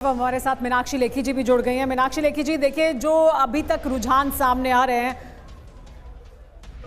हमारे साथ मीनाक्षी लेखी जी भी जुड़ गई हैं। मीनाक्षी लेखी जी, देखिए जो अभी तक रुझान सामने आ रहे हैं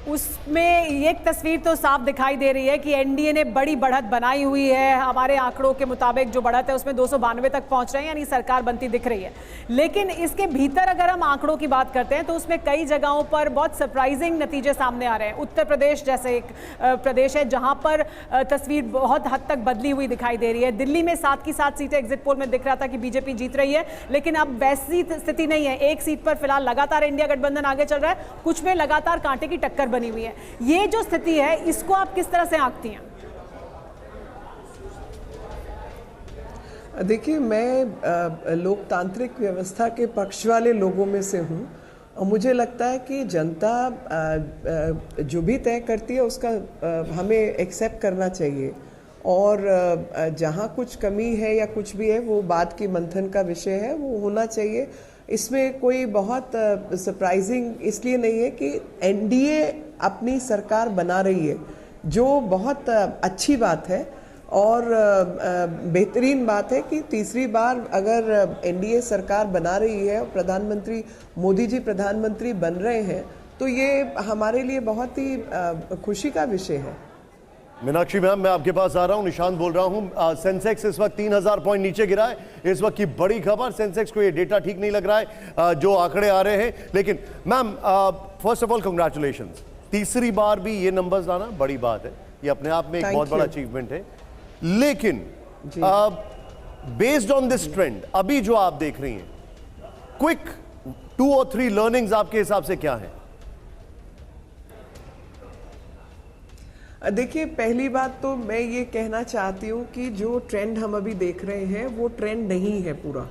उसमें एक तस्वीर तो साफ दिखाई दे रही है कि एनडीए ने बड़ी बढ़त बनाई हुई है। हमारे आंकड़ों के मुताबिक जो बढ़त है उसमें 292 तक पहुंच रहे हैं, यानी सरकार बनती दिख रही है। लेकिन इसके भीतर अगर हम आंकड़ों की बात करते हैं तो उसमें कई जगहों पर बहुत सरप्राइजिंग नतीजे सामने आ रहे हैं। उत्तर प्रदेश जैसे एक प्रदेश है जहां पर तस्वीर बहुत हद तक बदली हुई दिखाई दे रही है। दिल्ली में 7 की 7 सीटें एग्जिट पोल में दिख रहा था कि बीजेपी जीत रही है, लेकिन अब वैसी स्थिति नहीं है। एक सीट पर फिलहाल लगातार इंडिया गठबंधन आगे चल रहा है, कुछ में लगातार कांटे की टक्कर बनी हुई है। ये जो स्थिति है इसको आप किस तरह से आंकती हैं? देखिए, मैं लोकतांत्रिक व्यवस्था के पक्ष वाले लोगों में से हूँ और मुझे लगता है कि जनता जो भी तय करती है उसका हमें एक्सेप्ट करना चाहिए और जहाँ कुछ कमी है या कुछ भी है वो बात की मंथन का विषय है, वो होना चाहिए। इसमें कोई बहुत सरप्राइजिंग इसलिए नहीं है कि एनडीए अपनी सरकार बना रही है, जो बहुत अच्छी बात है और बेहतरीन बात है कि तीसरी बार अगर एनडीए सरकार बना रही है और प्रधानमंत्री मोदी जी प्रधानमंत्री बन रहे हैं तो ये हमारे लिए बहुत ही खुशी का विषय है। मीनाक्षी मैम, मैं आपके पास आ रहा हूं। निशांत बोल रहा हूं। सेंसेक्स इस वक्त 3000 पॉइंट नीचे गिरा है। इस वक्त की बड़ी खबर, सेंसेक्स को ये डेटा ठीक नहीं लग रहा है जो आंकड़े आ रहे हैं। लेकिन ma'am, first of all congratulations, तीसरी बार भी ये नंबर्स लाना बड़ी बात है, ये अपने आप में एक बहुत बड़ा अचीवमेंट है। लेकिन बेस्ड ऑन दिस ट्रेंड अभी जो आप देख रही हैं, क्विक 2 और 3 लर्निंग्स आपके हिसाब से क्या है? देखिए, पहली बात तो मैं ये कहना चाहती हूँ कि जो ट्रेंड हम अभी देख रहे हैं वो ट्रेंड नहीं है पूरा।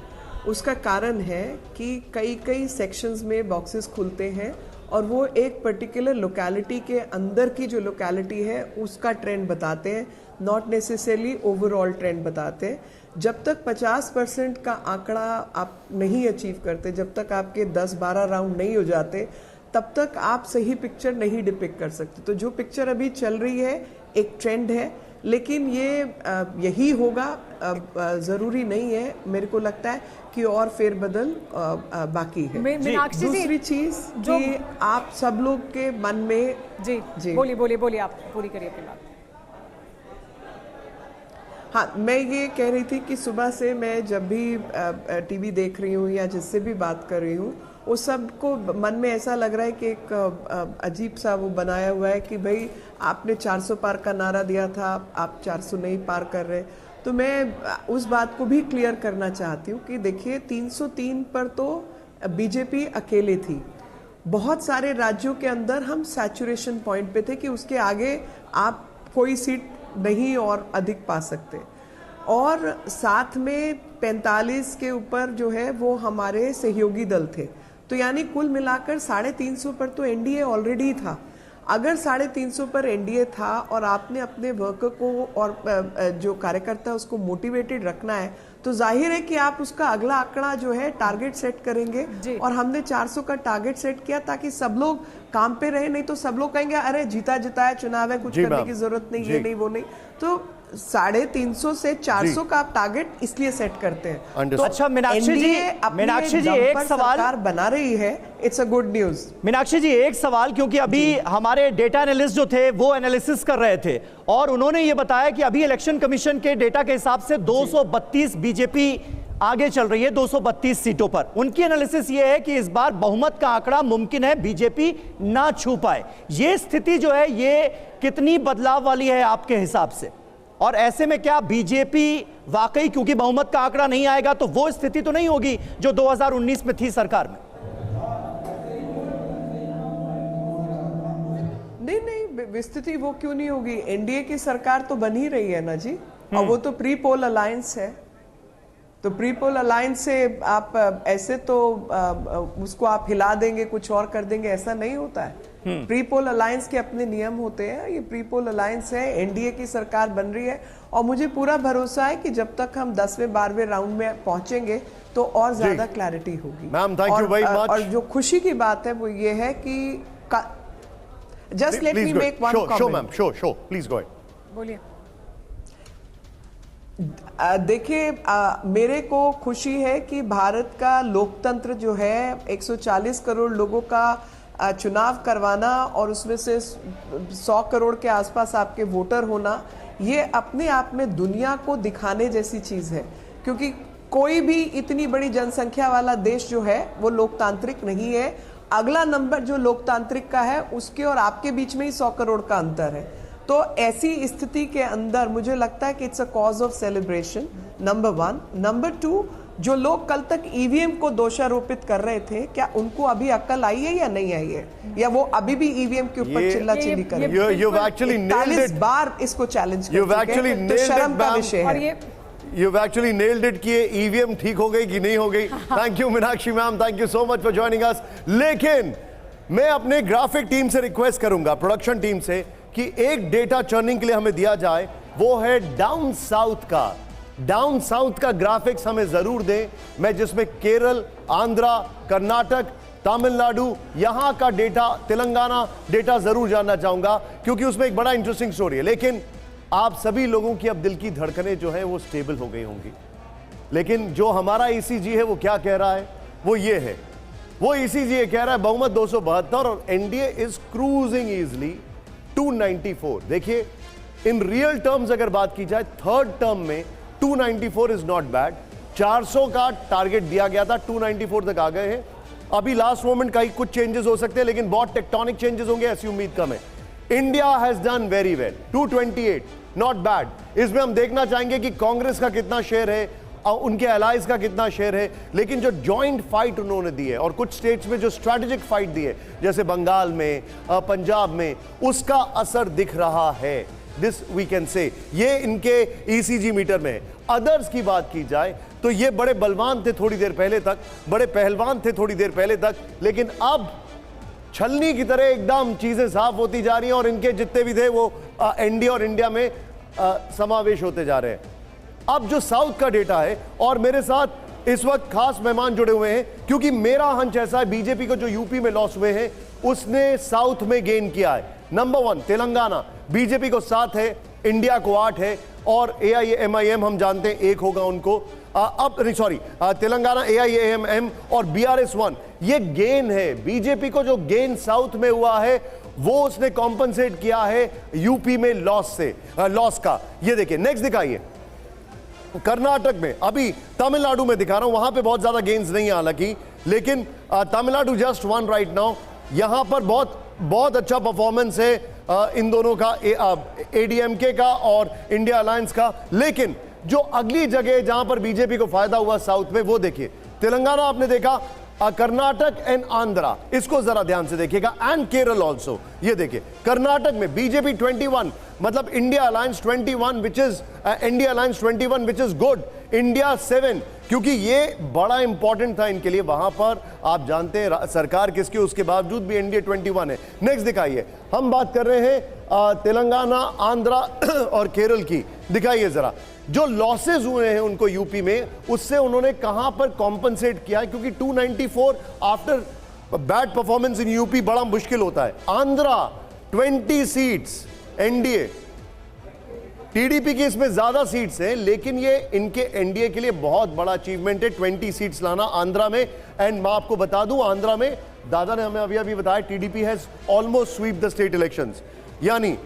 उसका कारण है कि कई सेक्शंस में बॉक्सेस खुलते हैं और वो एक पर्टिकुलर लोकेलिटी के अंदर की जो लोकेलिटी है उसका ट्रेंड बताते हैं, नॉट नेसेसरली ओवरऑल ट्रेंड बताते हैं। जब तक 50% का आंकड़ा आप नहीं अचीव करते, जब तक आपके 10-12 राउंड नहीं हो जाते, तब तक आप सही पिक्चर नहीं डिपिक्ट कर सकते। तो जो पिक्चर अभी चल रही है एक ट्रेंड है, लेकिन ये यही होगा ज़रूरी नहीं है। मेरे को लगता है कि और फेरबदल बाकी है। दूसरी चीज़ कि आप सब लोग के मन में जी बोलिए आप पूरी करिए अपनी बात। हाँ, मैं ये कह रही थी कि सुबह से मैं जब भी टीवी देख रही हूँ या जिससे भी बात कर रही हूँ, उस सबको मन में ऐसा लग रहा है कि एक अजीब सा वो बनाया हुआ है कि भाई आपने 400 पार का नारा दिया था, आप 400 नहीं पार कर रहे। तो मैं उस बात को भी क्लियर करना चाहती हूँ कि देखिए, 303 पर तो बीजेपी अकेले थी। बहुत सारे राज्यों के अंदर हम सैचुरेशन पॉइंट पे थे कि उसके आगे आप कोई सीट नहीं और अधिक पा सकते, और साथ में 45 के ऊपर जो है वो हमारे सहयोगी दल थे। तो यानी कुल मिलाकर 350 पर तो एनडीए ऑलरेडी था। अगर 350 पर एनडीए था और आपने अपने वर्कर को और जो कार्यकर्ता उसको मोटिवेटेड रखना है, तो जाहिर है कि आप उसका अगला आंकड़ा जो है टारगेट सेट करेंगे। और हमने 400 का टारगेट सेट किया ताकि सब लोग काम पे रहे, नहीं तो सब लोग कहेंगे अरे जीता जिताया चुनाव है, कुछ करने की जरूरत नहीं, ये नहीं वो नहीं। तो 350 से 400 का आप टारगेट इसलिए सेट करते हैं। तो अच्छा मीनाक्षी जी एक सवाल बना रही है, it's a good news. Meenakshi ji एक सवाल, क्योंकि अभी हमारे डेटा एनालिस्ट जो थे वो एनालिसिस कर रहे थे और उन्होंने ये बताया कि अभी इलेक्शन कमीशन के डेटा के हिसाब से 232 बीजेपी आगे चल रही है 232 सीटों पर। उनकी एनालिसिस ये है कि इस बार बहुमत का आंकड़ा मुमकिन है बीजेपी ना छू पाए। ये स्थिति जो है ये कितनी बदलाव वाली है आपके हिसाब से? और ऐसे में क्या बीजेपी वाकई, क्योंकि बहुमत का आंकड़ा नहीं आएगा तो वो स्थिति तो नहीं होगी जो 2019 में थी सरकार में? नहीं, स्थिति वो क्यों नहीं होगी? एनडीए की सरकार तो बन ही रही है ना जी, और वो तो प्री पोल अलायंस है। तो प्री पोल अलायंस से आप ऐसे तो उसको आप हिला देंगे, कुछ और कर देंगे, ऐसा नहीं होता है। प्री पोल अलायंस के अपने नियम होते हैं। ये प्री पोल अलायंस है, एनडीए की सरकार बन रही है और मुझे पूरा भरोसा है कि जब तक हम 10वें-12वें राउंड में पहुंचेंगे तो और ज्यादा क्लैरिटी होगी। Ma'am, thank you very much. और जो खुशी की बात है वो ये है कि just let me make one comment. Show please go ahead. बोलिए। देखिए, मेरे को खुशी है कि भारत का लोकतंत्र जो है 140 करोड़ लोगों का चुनाव करवाना और उसमें से 100 करोड़ के आसपास आपके वोटर होना, ये अपने आप में दुनिया को दिखाने जैसी चीज है। क्योंकि कोई भी इतनी बड़ी जनसंख्या वाला देश जो है वो लोकतांत्रिक नहीं है। अगला नंबर जो लोकतांत्रिक का है उसके और आपके बीच में ही 100 करोड़ का अंतर है। तो ऐसी स्थिति के अंदर मुझे लगता है कि it's a cause of celebration, number 1। Number 2, जो लोग कल तक ईवीएम को दोषारोपित कर रहे थे, क्या उनको अभी अक्ल आई है या नहीं आई है, या वो अभी भी ईवीएम के ऊपर चिल्ला चिल्ली कर रहे हैं? You've actually nailed it. 40 बार इसको चैलेंज कर You've चुके actually हैं, तो nailed it, शर्म का ma'am. विषय और है। ये You've actually nailed it कि ये ईवीएम ठीक हो गई कि नहीं हो गई। Thank you Meenakshi ma'am, thank you so much for joining us. लेकिन मैं अपने ग्राफिक टीम से रिक्वेस्ट करूंगा, प्रोडक्शन टीम से, कि एक डेटा चर्निंग के लिए हमें दिया जाए, वो है डाउन साउथ का। डाउन साउथ का ग्राफिक्स हमें जरूर दें, मैं जिसमें केरल, आंध्रा, कर्नाटक, तमिलनाडु, यहां का डेटा, तेलंगाना डेटा जरूर जानना चाहूंगा, क्योंकि उसमें एक बड़ा इंटरेस्टिंग स्टोरी है। लेकिन आप सभी लोगों की अब दिल की धड़कनें जो है वो स्टेबल हो गई होंगी। लेकिन जो हमारा ईसीजी है वो क्या कह रहा है, वो ये है, वो ईसीजी ये कह रहा है बहुमत 272 और एनडीए इज क्रूजिंग इजली 294। देखिए, इन रियल टर्म्स अगर बात की जाए, थर्ड टर्म में 294 इज नॉट बैड। 400 का टारगेट दिया गया था, 294 तक आ गए हैं। अभी लास्ट मोमेंट का ही कुछ चेंजेस हो सकते हैं, लेकिन बहुत टेक्टोनिक चेंजेस होंगे ऐसी उम्मीद कम है। India has done very well, 228, not bad. इसमें हम देखना चाहेंगे कि कांग्रेस का कितना शेयर है, उनके अलाइज का कितना शेयर है, लेकिन जो जॉइंट फाइट उन्होंने दी है और कुछ स्टेट्स में जो स्ट्रैटेजिक फाइट दी है, जैसे बंगाल में, पंजाब में, उसका असर दिख रहा है। दिस वी कैन से, ये इनके ईसीजी मीटर में है। अदर्स की बात की जाए तो ये बड़े बलवान थे थोड़ी देर पहले तक, बड़े पहलवान थे थोड़ी देर पहले तक, लेकिन अब छलनी की तरह एकदम चीजें साफ होती जा रही हैं और इनके जितने भी थे वो एनडीए और इंडिया में समावेश होते जा रहे हैं। अब जो साउथ का डेटा है, और मेरे साथ इस वक्त खास मेहमान जुड़े हुए हैं, क्योंकि मेरा हंच ऐसा है, बीजेपी को जो यूपी में लॉस हुए हैं उसने साउथ में गेन किया है। नंबर 1 तेलंगाना, बीजेपी को 7 है, इंडिया को 8 है, और एआईएमआईएम हम जानते हैं 1 होगा उनको। अब सॉरी, तेलंगाना, एआईएमआईएम और बीआरएस 1, ये गेन है। बीजेपी को जो गेन साउथ में हुआ है वो उसने कॉम्पनसेट किया है यूपी में लॉस का। ये देखिए, नेक्स्ट दिखाइए, कर्नाटक में, अभी तमिलनाडु में दिखा रहा हूं, वहां पे बहुत ज्यादा गेन्स नहीं है हालांकि, लेकिन तमिलनाडु जस्ट 1 राइट नाउ। यहां पर बहुत अच्छा परफॉर्मेंस है इन दोनों का, एडीएमके का और इंडिया अलायंस का। लेकिन जो अगली जगह जहां पर बीजेपी को फायदा हुआ साउथ में, वो देखिए, तेलंगाना आपने देखा, कर्नाटक एंड आंध्रा, इसको जरा ध्यान से देखिएगा, एंड केरल ऑल्सो। ये देखिए, कर्नाटक में बीजेपी 21, मतलब India alliance 21 which is India alliance 21 which is good, India 7, क्योंकि ये बड़ा इंपॉर्टेंट था इनके लिए। वहां पर आप जानते हैं सरकार किसकी, उसके बावजूद भी एनडीए 21 है। नेक्स्ट दिखाइए, हम बात कर रहे हैं तेलंगाना, आंध्रा और केरल की। दिखाइए जरा, जो लॉसेज हुए हैं उनको यूपी में, उससे उन्होंने कहां पर कॉम्पनसेट किया है, क्योंकि 294 after bad performance in UP बड़ा मुश्किल होता है। आंध्रा 20 सीट्स एनडीए, टीडीपी की इसमें ज्यादा सीट्स हैं, लेकिन ये इनके एनडीए के लिए बहुत बड़ा अचीवमेंट है 20 सीट्स लाना आंध्रा में। एंड मैं आपको बता दूं, आंध्रा में दादा ने हमें अभी बताया, TDP has almost sweep the state elections, यानी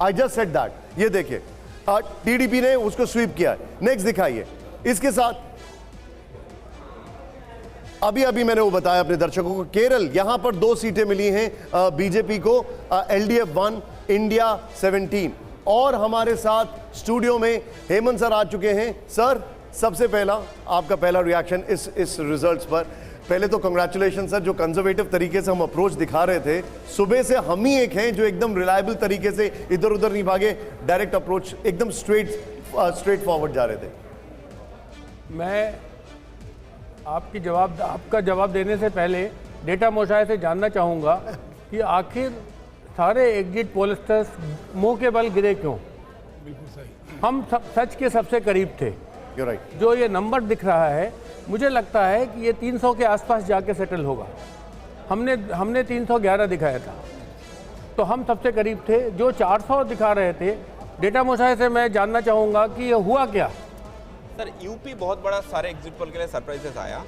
आई जस्ट सेड दैट। ये देखिए, टीडीपी ने उसको स्वीप किया है। नेक्स्ट दिखाइए, इसके साथ अभी मैंने वो बताया अपने दर्शकों को, केरल, यहां पर 2 सीटें मिली हैं बीजेपी को, एलडीएफ 1, इंडिया 17। और हमारे साथ स्टूडियो में हेमंत सर आ चुके हैं। सर, सबसे पहला आपका पहला रिएक्शन इस रिजल्ट्स पर। पहले तो कंग्रेचुलेशन सर, जो कंजर्वेटिव तरीके से हम अप्रोच दिखा रहे थे, सुबह से हम ही एक हैं जो एकदम रिलायबल तरीके से इधर उधर नहीं भागे, डायरेक्ट अप्रोच, एकदम स्ट्रेट फॉरवर्ड जा रहे थे। मैं आपका जवाब देने से पहले डेटा मोशाहे से जानना चाहूँगा कि आखिर सारे एग्जिट पोलस्टर्स मुंह के बल गिरे क्यों? हम सच के सबसे करीब थे। राइट। जो ये नंबर दिख रहा है, मुझे लगता है कि ये 300 के आसपास जाके सेटल होगा। हमने 311 दिखाया था, तो हम सबसे करीब थे। जो 400 दिखा रहे थे डेटा मुशाहिदे से मैं जानना चाहूँगा कि ये हुआ क्या। सर यूपी बहुत बड़ा सारे एग्जिट पोल के लिए सरप्राइजेस आया।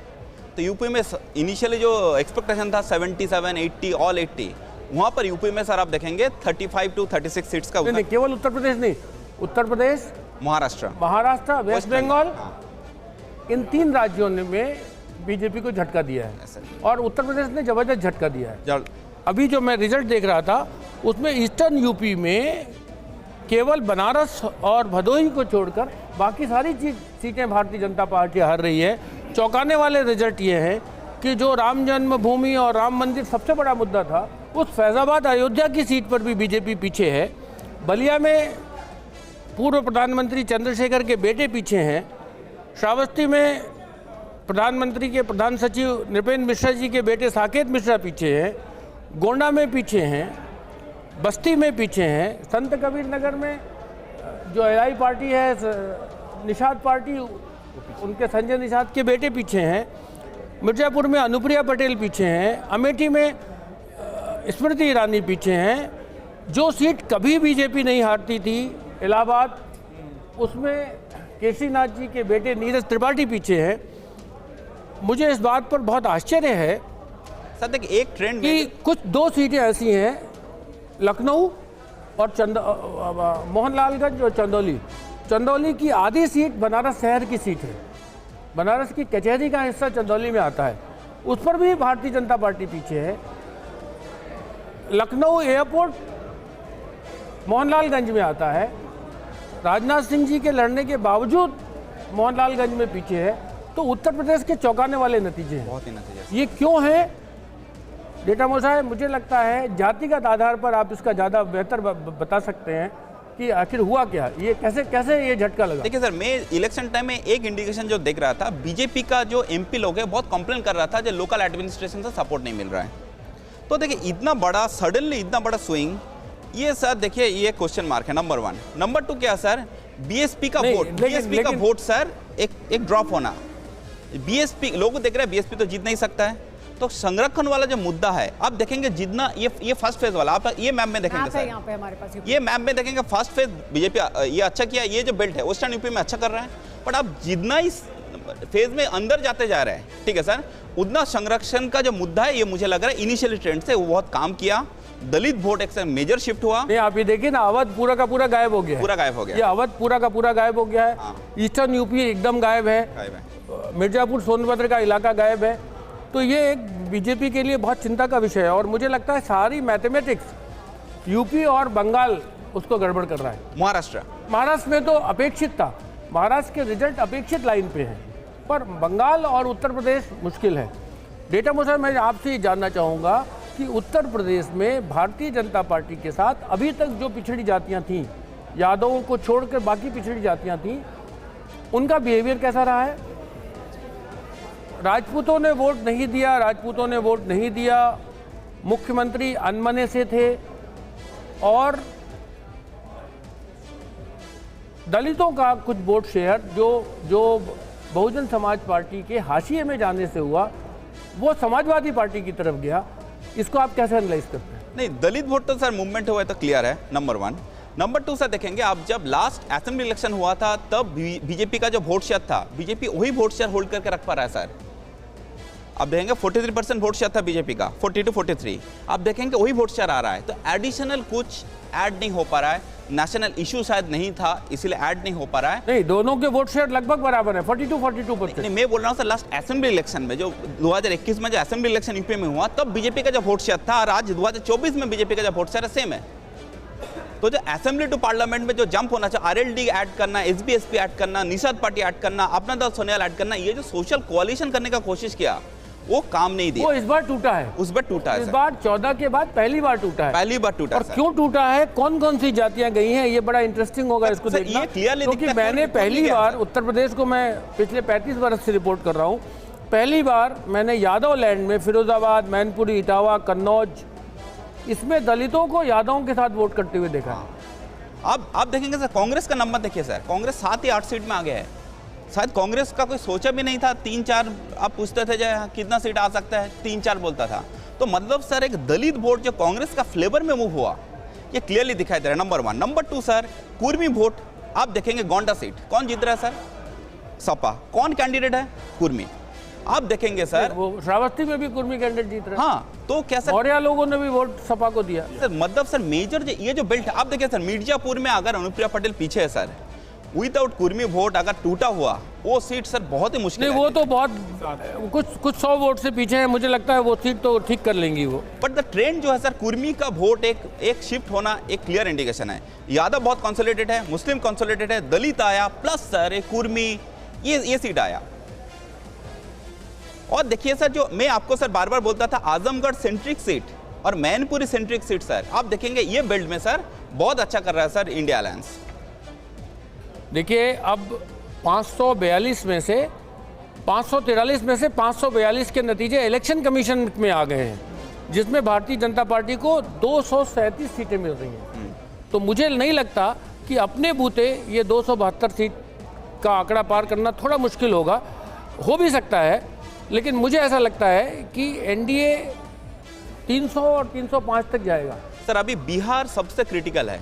तो यूपी में इनिशियली जो एक्सपेक्टेशन था 77, 80, ऑल 80, वहाँ पर यूपी में सर आप देखेंगे 35 to 36 सीट्स का नहीं, केवल उत्तर प्रदेश नहीं, उत्तर प्रदेश, महाराष्ट्र, वेस्ट बंगाल, इन 3 राज्यों में बीजेपी को झटका दिया है और उत्तर प्रदेश ने जबरदस्त झटका दिया है। अभी जो मैं रिजल्ट देख रहा था उसमें ईस्टर्न यूपी में केवल बनारस और भदोही को छोड़कर बाकी सारी सीटें भारतीय जनता पार्टी हार रही है। चौंकाने वाले रिजल्ट ये हैं कि जो राम जन्मभूमि और राम मंदिर सबसे बड़ा मुद्दा था, उस फैजाबाद अयोध्या की सीट पर भी बीजेपी पीछे है। बलिया में पूर्व प्रधानमंत्री चंद्रशेखर के बेटे पीछे हैं। श्रावस्ती में प्रधानमंत्री के प्रधान सचिव नृपेंद्र मिश्रा जी के बेटे साकेत मिश्रा पीछे हैं। गोंडा में पीछे हैं, बस्ती में पीछे हैं। संत कबीर नगर में जो एआई पार्टी है, निषाद पार्टी, उनके संजय निषाद के बेटे पीछे हैं। मिर्जापुर में अनुप्रिया पटेल पीछे हैं। अमेठी में स्मृति ईरानी पीछे हैं। जो सीट कभी बीजेपी नहीं हारती थी, इलाहाबाद, उसमें केसीनाथ जी के बेटे नीरज त्रिपाठी पीछे हैं। मुझे इस बात पर बहुत आश्चर्य है सर, देखिए एक ट्रेंड कि कुछ 2 सीटें ऐसी हैं, लखनऊ और मोहनलालगंज और चंदौली की आधी सीट बनारस शहर की सीट है। बनारस की कचहरी का हिस्सा चंदौली में आता है, उस पर भी भारतीय जनता पार्टी पीछे है। लखनऊ एयरपोर्ट मोहनलालगंज में आता है। राजनाथ सिंह जी के लड़ने के बावजूद मोहनलालगंज में पीछे है। तो उत्तर प्रदेश के चौंकाने वाले नतीजे हैं। बहुत ही नतीजे। ये क्यों है? डेटा मोशाहिद, मुझे लगता है जातिगत आधार पर आप इसका ज़्यादा बेहतर बता सकते हैं कि आखिर हुआ क्या, ये कैसे ये झटका लगा। देखिए सर, मैं इलेक्शन टाइम में एक इंडिकेशन जो देख रहा था, बीजेपी का जो एमपी लोग है बहुत कंप्लेन कर रहा था जो लोकल एडमिनिस्ट्रेशन से सपोर्ट नहीं मिल रहा है। तो देखिए इतना बड़ा सडनली इतना बड़ा स्विंग, ये सर देखिए ये क्वेश्चन मार्क है नंबर 1। नंबर 2 क्या सर, बीएसपी का वोट सर एक ड्रॉप होना। बीएसपी लोग देख रहे हैं बीएसपी तो जीत नहीं सकता है। तो संरक्षण वाला जो मुद्दा है आप देखेंगे जितना ये फर्स्ट फेज वाला, आप ये मैप में देखेंगे सर, यहाँ पे हमारे पास ये मैप में देखेंगे फर्स्ट फेज बीजेपी ये अच्छा किया। ये जो बेल्ट है वेस्टर्न यूपी में अच्छा कर रहा है, बट आप जितना इस फेज में अंदर जाते जा रहे हैं, ठीक है सर, उतना संरक्षण का जो मुद्दा है ये मुझे लग रहा है इनिशियली ट्रेंड से वो बहुत काम किया। दलित वोट एक मेजर शिफ्ट हुआ। नहीं, आप ये देखिए ना, अवध पूरा का पूरा गायब हो गया, पूरा गायब हो गया। ये अवध पूरा का पूरा गायब हो गया है। ईस्टर्न यूपी एकदम गायब है। मिर्जापुर सोनभद्र का इलाका गायब है। तो ये एक बीजेपी के लिए बहुत चिंता का विषय है और मुझे लगता है सारी मैथमेटिक्स यूपी और बंगाल उसको गड़बड़ कर रहा है। महाराष्ट्र में तो अपेक्षित था, महाराष्ट्र के रिजल्ट अपेक्षित लाइन पे हैं, पर बंगाल और उत्तर प्रदेश मुश्किल है। डेटा मुझे मैं आपसे जानना चाहूँगा कि उत्तर प्रदेश में भारतीय जनता पार्टी के साथ अभी तक जो पिछड़ी जातियाँ थीं, यादवों को छोड़कर बाकी पिछड़ी जातियाँ थीं, उनका बिहेवियर कैसा रहा है? राजपूतों ने वोट नहीं दिया, मुख्यमंत्री अनमने से थे और दलितों का कुछ वोट शेयर जो बहुजन समाज पार्टी के हाशिए में जाने से हुआ, वो समाजवादी पार्टी की तरफ गया। इसको आप कैसे एनालाइज करते हैं? नहीं, दलित वोट तो सर मूवमेंट हुआ है तो क्लियर है, नंबर 1। नंबर 2 सर देखेंगे आप, जब लास्ट असेंबली इलेक्शन हुआ था तब बीजेपी का जो वोट शेयर था, बीजेपी वही वोट शेयर होल्ड करके रख पा रहा है सर। आप देखेंगे 43% वोट शेयर था बीजेपी का, 40 to 43। आप देखेंगे वही वोट शेयर आ रहा है। तो एडिशनल कुछ ऐड नहीं हो पा रहा है। नेशनल इशू शायद नहीं था इसलिए ऐड नहीं हो पा रहा है। नहीं, दोनों के वोट शेयर लगभग बराबर है, 42%। नहीं, मैं बोल रहा हूँ सर लास्ट असेंबली इलेक्शन में जो 2021 में जो असेंबली इलेक्शन यूपी में हुआ तब बीजेपी का जो वोट शेयर था और आज 2024 में बीजेपी का जो वोट शेयर है सेम है। तो जो असेंबली टू पार्लियामेंट में जो जंप होना चाहिए, आरएलडी ऐड करना, एसबीएसपी ऐड करना, निषाद पार्टी ऐड करना, अपना दल सोनियाल ऐड करना, ये जो सोशल कोalition करने का कोशिश किया वो काम नहीं दिया। वो इस बार टूटा है, उस बार टूटा है। इस बार 14 के बाद पहली बार टूटा है। पहली बार टूटा। और क्यों टूटा है, कौन कौन सी जातियां गई हैं, ये बड़ा इंटरेस्टिंग होगा इसको देखना। क्योंकि मैंने पहली बार उत्तर प्रदेश को मैं पिछले 35 वर्ष से रिपोर्ट कर रहा हूँ, पहली बार मैंने यादव लैंड में फिरोजाबाद, मैनपुरी, इटावा, कन्नौज, इसमें दलितों को यादवों के साथ वोट करते हुए देखा। अब आप देखेंगे सर कांग्रेस का नंबर देखिए सर, कांग्रेस 7 या 8 सीट में आ गया है। शायद कांग्रेस का कोई सोचा भी नहीं था। 3-4 आप पूछते थे जो कितना सीट आ सकता है, 3-4 बोलता था। तो मतलब सर एक दलित वोट जो कांग्रेस का फ्लेवर में मूव हुआ, ये क्लियरली दिखाई दे रहा है, number 1। Number 2 sir, Kurmi vote आप देखेंगे, गोंडा सीट कौन जीत रहा है सर? सपा। कौन कैंडिडेट है? कुर्मी। आप देखेंगे सर वो श्रावस्ती में भी कुर्मी कैंडिडेट जीत रहा है। हाँ, तो क्या सर मौर्य लोगों ने भी वोट सपा को दिया सर? मतलब सर मेजर ये जो बेल्ट है, आप देखिए सर, मिर्जापुर में अगर अनुप्रिया पटेल पीछे है सर, विदाउट कुर्मी वोट अगर टूटा हुआ वो सीट सर बहुत ही मुश्किल नहीं, है। वो तो बहुत कुछ 100 वोट से पीछे है, मुझे लगता है वो सीट तो ठीक कर लेंगी वो। बट द ट्रेंड जो है सर, कुर्मी का वोट एक शिफ्ट होना एक क्लियर इंडिकेशन है। यादव बहुत कंसोलिडेटेड है, मुस्लिम कंसोलिडेटेड है, दलित आया, प्लस सर एक कुर्मी, ये सीट आया। और देखिए सर, जो मैं आपको सर बार बार बोलता था, आजमगढ़ सेंट्रिक सीट और मैनपुरी सेंट्रिक सीट सर, आप देखेंगे ये बेल्ट में सर बहुत अच्छा कर रहा है सर इंडिया अलायंस। देखिए अब 543 में से 542 के नतीजे इलेक्शन कमीशन में आ गए हैं, जिसमें भारतीय जनता पार्टी को 237 सीटें मिल रही हैं। तो मुझे नहीं लगता कि अपने बूते ये 272 सीट का आंकड़ा पार करना थोड़ा मुश्किल होगा। हो भी सकता है, लेकिन मुझे ऐसा लगता है कि एनडीए 300 और 305 तक जाएगा। सर अभी बिहार सबसे क्रिटिकल है।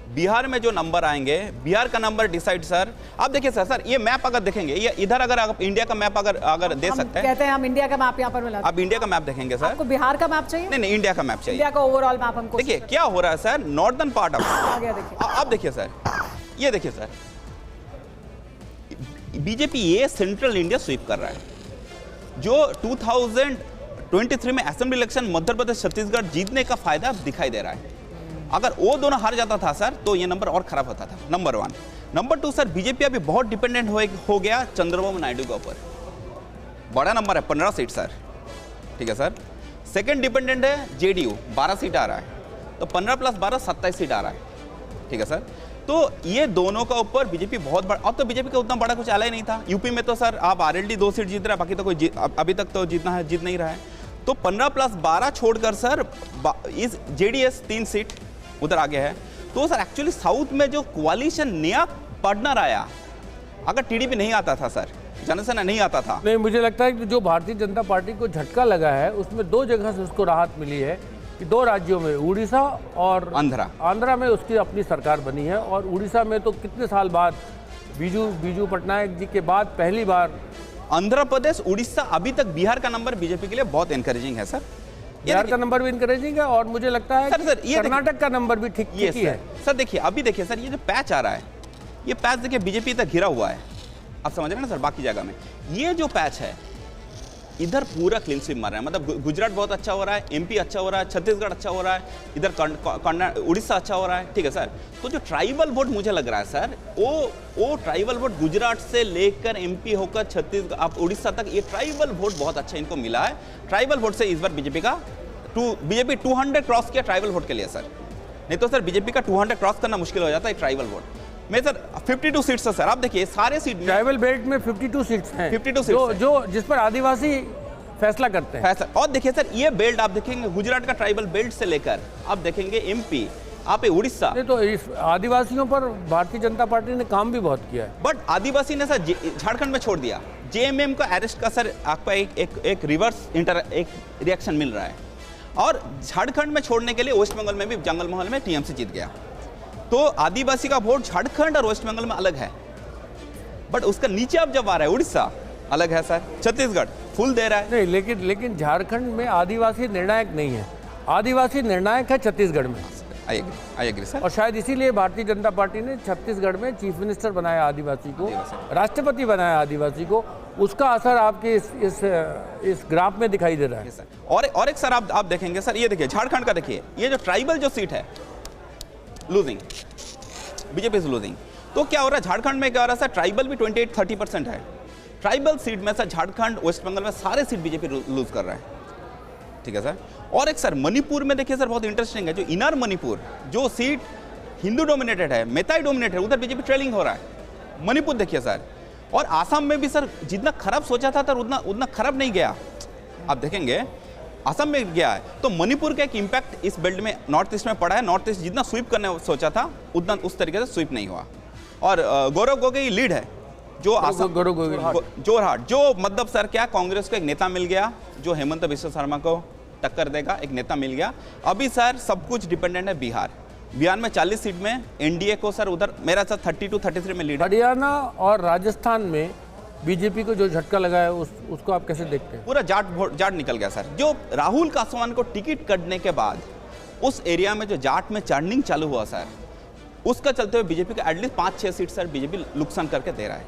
बिहार में जो नंबर आएंगे, बिहार का नंबर डिसाइड सर। आप देखिए सर ये मैप अगर देखेंगे, ये इधर अगर आप इंडिया का मैप अगर दे सकते हैं, कहते हैं हम इंडिया का मैप यहाँ पर मिला। आप इंडिया का मैप देखेंगे सर। आपको बिहार का मैप चाहिए? नहीं, इंडिया का मैप चाहिए। इंडिया का ओवरऑल मैप हमको देखिए क्या हो रहा है सर, नॉर्दर्न पार्ट ऑफ आ गया। देखिए आप देखिए सर, ये देखिए सर, बीजेपी ये सेंट्रल इंडिया स्वीप कर रहा है। जो 2023 में असेंबली इलेक्शन मध्य प्रदेश छत्तीसगढ़ जीतने का फायदा दिखाई दे रहा है। अगर वो दोनों हार जाता था सर तो ये नंबर और खराब होता था, नंबर 1। नंबर 2 सर, बीजेपी अभी बहुत डिपेंडेंट हो गया चंद्रबाबू नायडू के ऊपर। बड़ा नंबर है 15 सीट सर, ठीक है सर। सेकंड डिपेंडेंट है जेडीयू, 12 सीट आ रहा है, तो 15 + 12 27 सीट आ रहा है, ठीक है सर। तो ये दोनों का ऊपर बीजेपी बहुत बड़ा, अब तो बीजेपी का उतना बड़ा कुछ आला ही नहीं था। यूपी में तो सर आप आरएलडी 2 सीट जीत रहा है, बाकी तो कोई अभी तक तो जीत नहीं रहा है। तो 15 + 12 छोड़कर सर इस जेडीएस 3 सीट उधर आगे है। तो सर एक्चुअली साउथ में जो कोalition नया पार्टनर आया, अगर टीडीपी नहीं आता था सर, जनसेना नहीं आता था, नहीं, मुझे लगता है कि जो भारतीय जनता पार्टी को झटका लगा है उसमें 2 जगह से उसको राहत मिली है कि 2 राज्यों में, उड़ीसा और आंध्रा में उसकी अपनी सरकार बनी है। और उड़ीसा में तो कितने साल बाद बीजू पटनायक जी के बाद पहली बार। आंध्र प्रदेश, उड़ीसा, अभी तक बिहार का नंबर बीजेपी के लिए बहुत एनकरेजिंग है सर। बिहार का नंबर भी इनकरेजिंग है और मुझे लगता है सर ये कर्नाटक का नंबर भी ठीक ही है। सर देखिए, अभी देखिए सर, ये जो पैच आ रहा है, ये पैच देखिए बीजेपी तक घिरा हुआ है, आप समझ रहे हैं ना सर। बाकी जगह में ये जो पैच है, इधर पूरा क्लीन स्वीप मार रहा है। मतलब गुजरात बहुत अच्छा हो रहा है, एमपी अच्छा हो रहा है, छत्तीसगढ़ अच्छा हो रहा है, इधर उड़ीसा अच्छा हो रहा है, ठीक है सर। तो जो ट्राइबल वोट मुझे लग रहा है सर, वो ट्राइबल वोट गुजरात से लेकर एमपी होकर छत्तीसगढ़ आप उड़ीसा तक, ये ट्राइबल वोट बहुत अच्छा इनको मिला है। ट्राइबल वोट से इस बार बीजेपी 200 क्रॉस किया ट्राइबल वोट के लिए सर। नहीं तो सर बीजेपी का 200 क्रॉस करना मुश्किल हो जाता है ट्राइबल वोट में सर। 52 सीट्स है सर, आप देखिए सारे सीट ट्राइबल बेल्ट में 52 सीट्स हैं, 52 सीट्स जो जिस पर आदिवासी फैसला करते हैं। और देखिए सर, ये बेल्ट आप देखेंगे गुजरात का ट्राइबल बेल्ट से लेकर आप देखेंगे एमपी, आप उड़ीसा। नहीं तो इस आदिवासियों पर भारतीय जनता पार्टी ने काम भी बहुत किया है। बट आदिवासी ने सर झारखंड में छोड़ दिया। जेएमएम का अरेस्ट का सर आपका एक रिवर्स एक रिएक्शन मिल रहा है। और झारखंड में छोड़ने के लिए वेस्ट बंगाल में भी जंगल महल में टीएमसी जीत गया। तो आदिवासी का वोट झारखंड और वेस्ट बंगाल में अलग है, बट उसका नीचे अब जब आ रहा है उड़ीसा अलग है सर, छत्तीसगढ़ फुल दे रहा है। नहीं, लेकिन झारखंड में आदिवासी निर्णायक नहीं है, आदिवासी निर्णायक है छत्तीसगढ़ में। I agree sir. और शायद इसीलिए भारतीय जनता पार्टी ने छत्तीसगढ़ में चीफ मिनिस्टर बनाया आदिवासी को, राष्ट्रपति बनाया आदिवासी को। उसका असर आपके इस ग्राफ में दिखाई दे रहा है सर। और एक सर आप देखेंगे सर, ये देखिए झारखंड का, देखिए ये जो ट्राइबल जो सीट है लूजिंग, बीजेपी इज लूजिंग। तो क्या हो रहा है झारखंड में, क्या हो रहा है सर, ट्राइबल भी 28-30% है। ट्राइबल सीट में सर झारखंड वेस्ट बंगाल में सारे सीट बीजेपी लूज कर रहा है, ठीक है सर। और एक सर मणिपुर में देखिए सर बहुत इंटरेस्टिंग है, जो इनर मणिपुर जो सीट हिंदू डोमिनेटेड है, मेताई डोमिनेटेड है, उधर बीजेपी ट्रेलिंग हो रहा है। मणिपुर देखिए सर। और आसाम में भी सर जितना खराब सोचा था सर उतना खराब नहीं गया, आप देखेंगे असम में गया है। तो मणिपुर का एक इंपैक्ट इस बेल्ट में नॉर्थ ईस्ट में पड़ा है। नॉर्थ ईस्ट जितना स्वीप करने सोचा था उतना उस तरीके से स्वीप नहीं हुआ। और गौरव गोगोई लीड है, जो आसाम जोरहाट, जो मतलब सर क्या कांग्रेस को एक नेता मिल गया जो हेमंत बिस्वा शर्मा को टक्कर देगा, एक नेता मिल गया। अभी सर सब कुछ डिपेंडेंट है बिहार। बिहार में 40 सीट में एनडीए को सर उधर मेरा सर 32 33 में लीड है। हरियाणा और राजस्थान में बीजेपी को जो झटका लगा है उसको आप कैसे देखते हैं? पूरा जाट निकल गया सर। जो राहुल कासवान को टिकट कटने के बाद उस एरिया में जो जाट में चर्निंग चालू हुआ सर, उसका चलते हुए बीजेपी को एटलीस्ट 5-6 सीट सर बीजेपी नुकसान करके दे रहा है।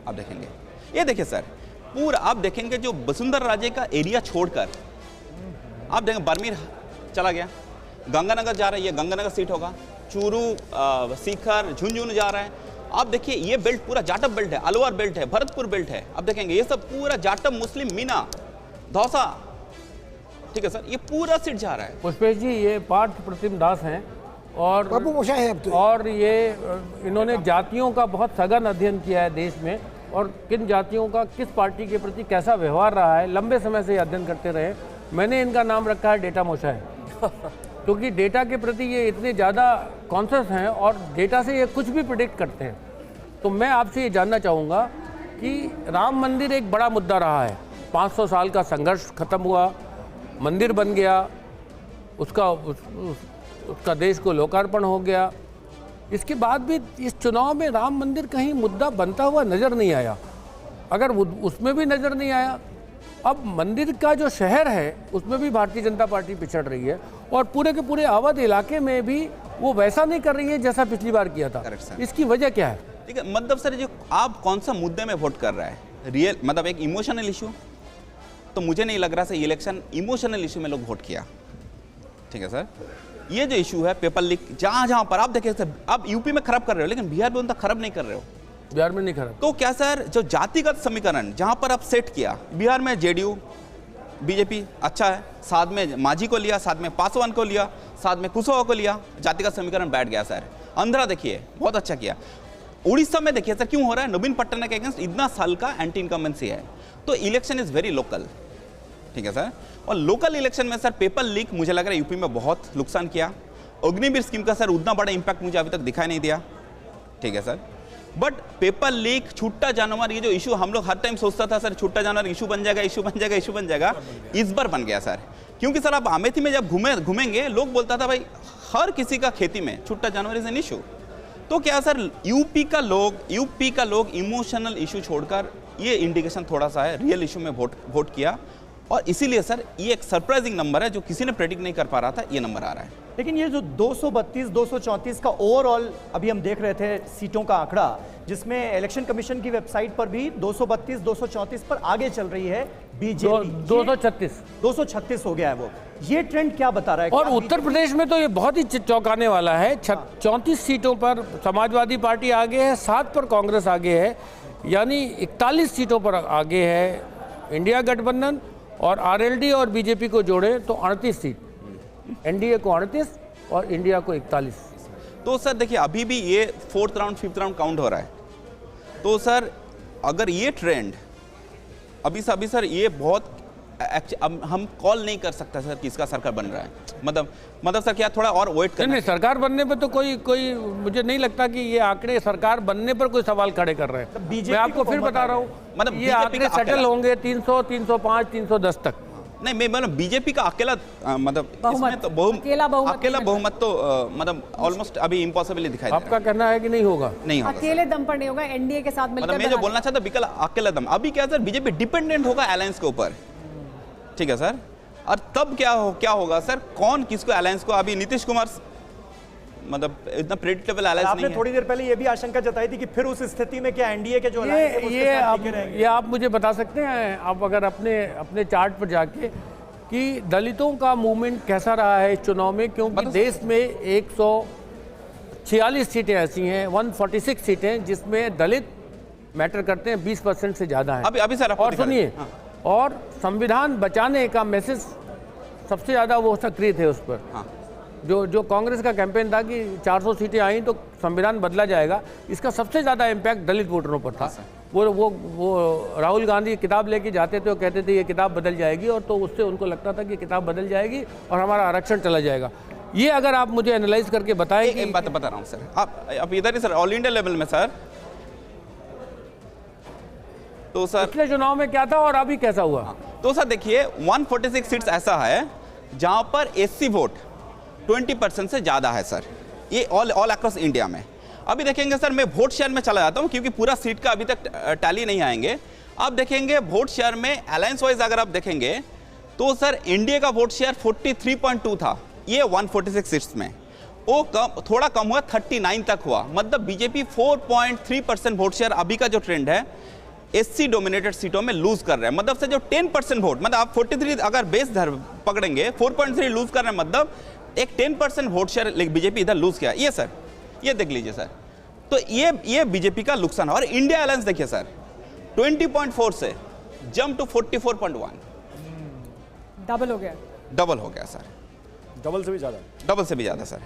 आप देखेंगे, ये देखिए सर, पूरा आप देखेंगे जो वसुंधरा राजे का एरिया छोड़कर आप देखेंगे बर्मीर चला गया, गंगानगर जा रहा है, ये गंगानगर सीट होगा, चूरू, सीकर, झुंझुनू जा रहा है। आप देखिए ये बेल्ट पूरा जाटव बेल्ट है, अलवर बेल्ट है, भरतपुर बेल्ट है। आप देखेंगे ये सब पूरा जाटव मुस्लिम मीना धौसा, ठीक है सर, ये पूरा सीट जा रहा है। पुष्पेश जी, ये पार्थ प्रतिम दास हैं और बाबू मोशा है अब तो। और ये इन्होंने जातियों का बहुत सघन अध्ययन किया है देश में, और किन जातियों का किस पार्टी के प्रति कैसा व्यवहार रहा है, लंबे समय से ये अध्ययन करते रहे। मैंने इनका नाम रखा है डेटा मोशा है, क्योंकि डेटा के प्रति ये इतने ज़्यादा कॉन्शियस हैं और डेटा से ये कुछ भी प्रिडिक्ट करते हैं। तो मैं आपसे ये जानना चाहूँगा कि राम मंदिर एक बड़ा मुद्दा रहा है, 500 साल का संघर्ष खत्म हुआ, मंदिर बन गया, उसका देश को लोकार्पण हो गया। इसके बाद भी इस चुनाव में राम मंदिर कहीं मुद्दा बनता हुआ नज़र नहीं आया। अगर उसमें भी नज़र नहीं आया, अब मंदिर का जो शहर है उसमें भी भारतीय जनता पार्टी पिछड़ रही है, और पूरे के पूरे अवध इलाके में भी वो वैसा नहीं कर रही है जैसा पिछली बार किया था। इसकी वजह क्या है? ठीक है, मतलब सर जो आप कौन सा मुद्दे में वोट कर रहा है, रियल मतलब एक इमोशनल इशू, तो मुझे नहीं लग रहा सर इलेक्शन इमोशनल इशू में लोग वोट किया। ठीक है सर, ये जो इशू है पेपर लीक, जहां पर आप देखें सर, आप यूपी में खराब कर रहे हो लेकिन बिहार में उतना खराब नहीं कर रहे हो। बिहार में नहीं खराब, तो क्या सर जो जातिगत समीकरण जहां पर आप सेट किया, बिहार में जेडीयू बीजेपी अच्छा है, साथ में मांझी को लिया, साथ में पासवान को लिया, साथ में कुशवाहा को लिया, जातिगत समीकरण बैठ गया सर। आंध्रा देखिए बहुत अच्छा किया। उड़ीसा में देखिए सर क्यों हो रहा है, नवीन पटनायक के अगेंस्ट इतना साल का एंटी इनकम्बेंसी है। तो इलेक्शन इज वेरी लोकल, ठीक है सर। और लोकल इलेक्शन में सर पेपर लीक मुझे लग रहा है यूपी में बहुत नुकसान किया। अग्निवीर स्कीम का सर उतना बड़ा इंपैक्ट मुझे अभी तक दिखाई नहीं दिया, ठीक है सर। बट पेपर लीक, छुट्टा जानवर, ये जो इशू हम लोग हर टाइम सोचता था सर छुट्टा जानवर इशू बन जाएगा, इशू बन जाएगा, इशू बन जाएगा, इस बार बन गया सर। क्योंकि सर आप अमेठी में जब घूमेंगे लोग बोलता था भाई हर किसी का खेती में छुट्टा जानवर इज एन इशू। तो क्या सर यूपी का लोग इमोशनल इशू छोड़कर ये इंडिकेशन थोड़ा सा है रियल इशू में वोट किया, और इसीलिए सर ये एक सरप्राइजिंग नंबर है जो किसी ने प्रेडिक्ट नहीं कर पा रहा था, ये नंबर आ रहा है। लेकिन ये जो 232 234 का ओवरऑल अभी हम देख रहे थे सीटों का आंकड़ा, जिसमें इलेक्शन कमीशन की वेबसाइट पर भी 232 234 पर आगे चल रही है बीजेपी, 236 हो गया है वो। ये ट्रेंड क्या बता रहा है? और उत्तर प्रदेश में तो ये बहुत ही चौंकाने वाला है। 34 सीटों पर समाजवादी पार्टी आगे है, 7 पर कांग्रेस आगे है, यानी 41 सीटों पर आगे है इंडिया गठबंधन, और आरएलडी और बीजेपी को जोड़े तो 38 सीट, एनडीए को 38 और इंडिया को 41। तो सर देखिए अभी भी ये 4th round 5th round count हो रहा है। तो सर अगर ये ट्रेंड अभी सर ये बहुत अब हम कॉल नहीं कर सकता सर किसका सरकार बन रहा है। मतलब सर क्या थोड़ा और वेट करना। नहीं, सरकार बनने पर तो कोई मुझे नहीं लगता कि ये आंकड़े सरकार बनने पर कोई सवाल खड़े कर रहे हैं। मैं आपको फिर बता रहा हूँ, मतलब ये आंकड़े सेटल होंगे 300, 305, 310 तक। नहीं, मैं मतलब बीजेपी का अकेला मतलब इसमें तो अकेला बहुमत तो मतलब ऑलमोस्ट अभी इम्पॉसिबल ही दिखाई दे रहा है। आपका कहना है कि नहीं होगा? नहीं होगा, अकेले दम पर नहीं होगा, एनडीए के साथ मिलकर। मतलब मैं जो बोलना चाहता बिकल अकेला दम। अभी क्या सर बीजेपी डिपेंडेंट होगा अलायंस के ऊपर, ठीक है सर। और तब क्या होगा सर, कौन किसको अलायंस को, अभी नीतीश कुमार मतलब इतना प्रेडिक्टेबल अलायंस नहीं है। आपने थोड़ी देर पहले ये भी आशंका जताई थी कि फिर उस स्थिति में क्या एनडीए के जो ये आप मुझे बता सकते हैं, आप अगर अपने चार्ट पर जाके कि दलितों का मूवमेंट कैसा रहा है इस चुनाव में, क्योंकि देश में 146 सीटें ऐसी हैं, 146 सीटें जिसमें दलित मैटर करते हैं, 20% से ज़्यादा है। अभी सर और सुनिए, और संविधान बचाने का मैसेज सबसे ज़्यादा वो सक्रिय थे उस पर। जो कांग्रेस का कैंपेन था कि 400 सीटें आई तो संविधान बदला जाएगा, इसका सबसे ज़्यादा इम्पैक्ट दलित वोटरों पर था। वो राहुल गांधी किताब लेके जाते थे, वो कहते थे ये किताब बदल जाएगी, और तो उससे उनको लगता था कि किताब बदल जाएगी और हमारा आरक्षण चला जाएगा। ये अगर आप मुझे एनालाइज करके बताएं। एक बात बता रहा हूँ सर, आप इधर ही सर ऑल इंडिया लेवल में सर, तो सर पिछले चुनाव में क्या था और अभी कैसा हुआ? तो सर देखिए 146 सीट्स ऐसा है जहां पर एससी वोट 20% से ज्यादा है सर, ये ऑल अक्रॉस इंडिया में। अभी देखेंगे सर, मैं वोट शेयर में चला जाता हूँ क्योंकि पूरा सीट का अभी तक टैली नहीं आएंगे। आप देखेंगे वोट शेयर में अलायंस वाइज अगर आप देखेंगे तो सर एनडीए का वोट शेयर 43.2 था, ये 146 सीट्स में, वो थोड़ा कम हुआ, 39 तक हुआ। मतलब बीजेपी 4.3% वोट शेयर अभी का जो ट्रेंड है एससी डोमिनेटेड सीटों में लूज कर रहे हैं। मतलब से जो 10% वोट, मतलब आप 43 अगर बेस धर पकड़ेंगे, 4.3 लूज कर रहे हैं, मतलब एक 10% वोट शेयर बीजेपी इधर लूज किया। ये सर, ये देख लीजिए सर, तो ये बीजेपी का नुकसान है। और इंडिया अलायंस देखिए सर, 20.4 से जंप टू 44.1, डबल हो गया, डबल हो गया सर, डबल से भी ज्यादा, डबल से भी ज्यादा सर।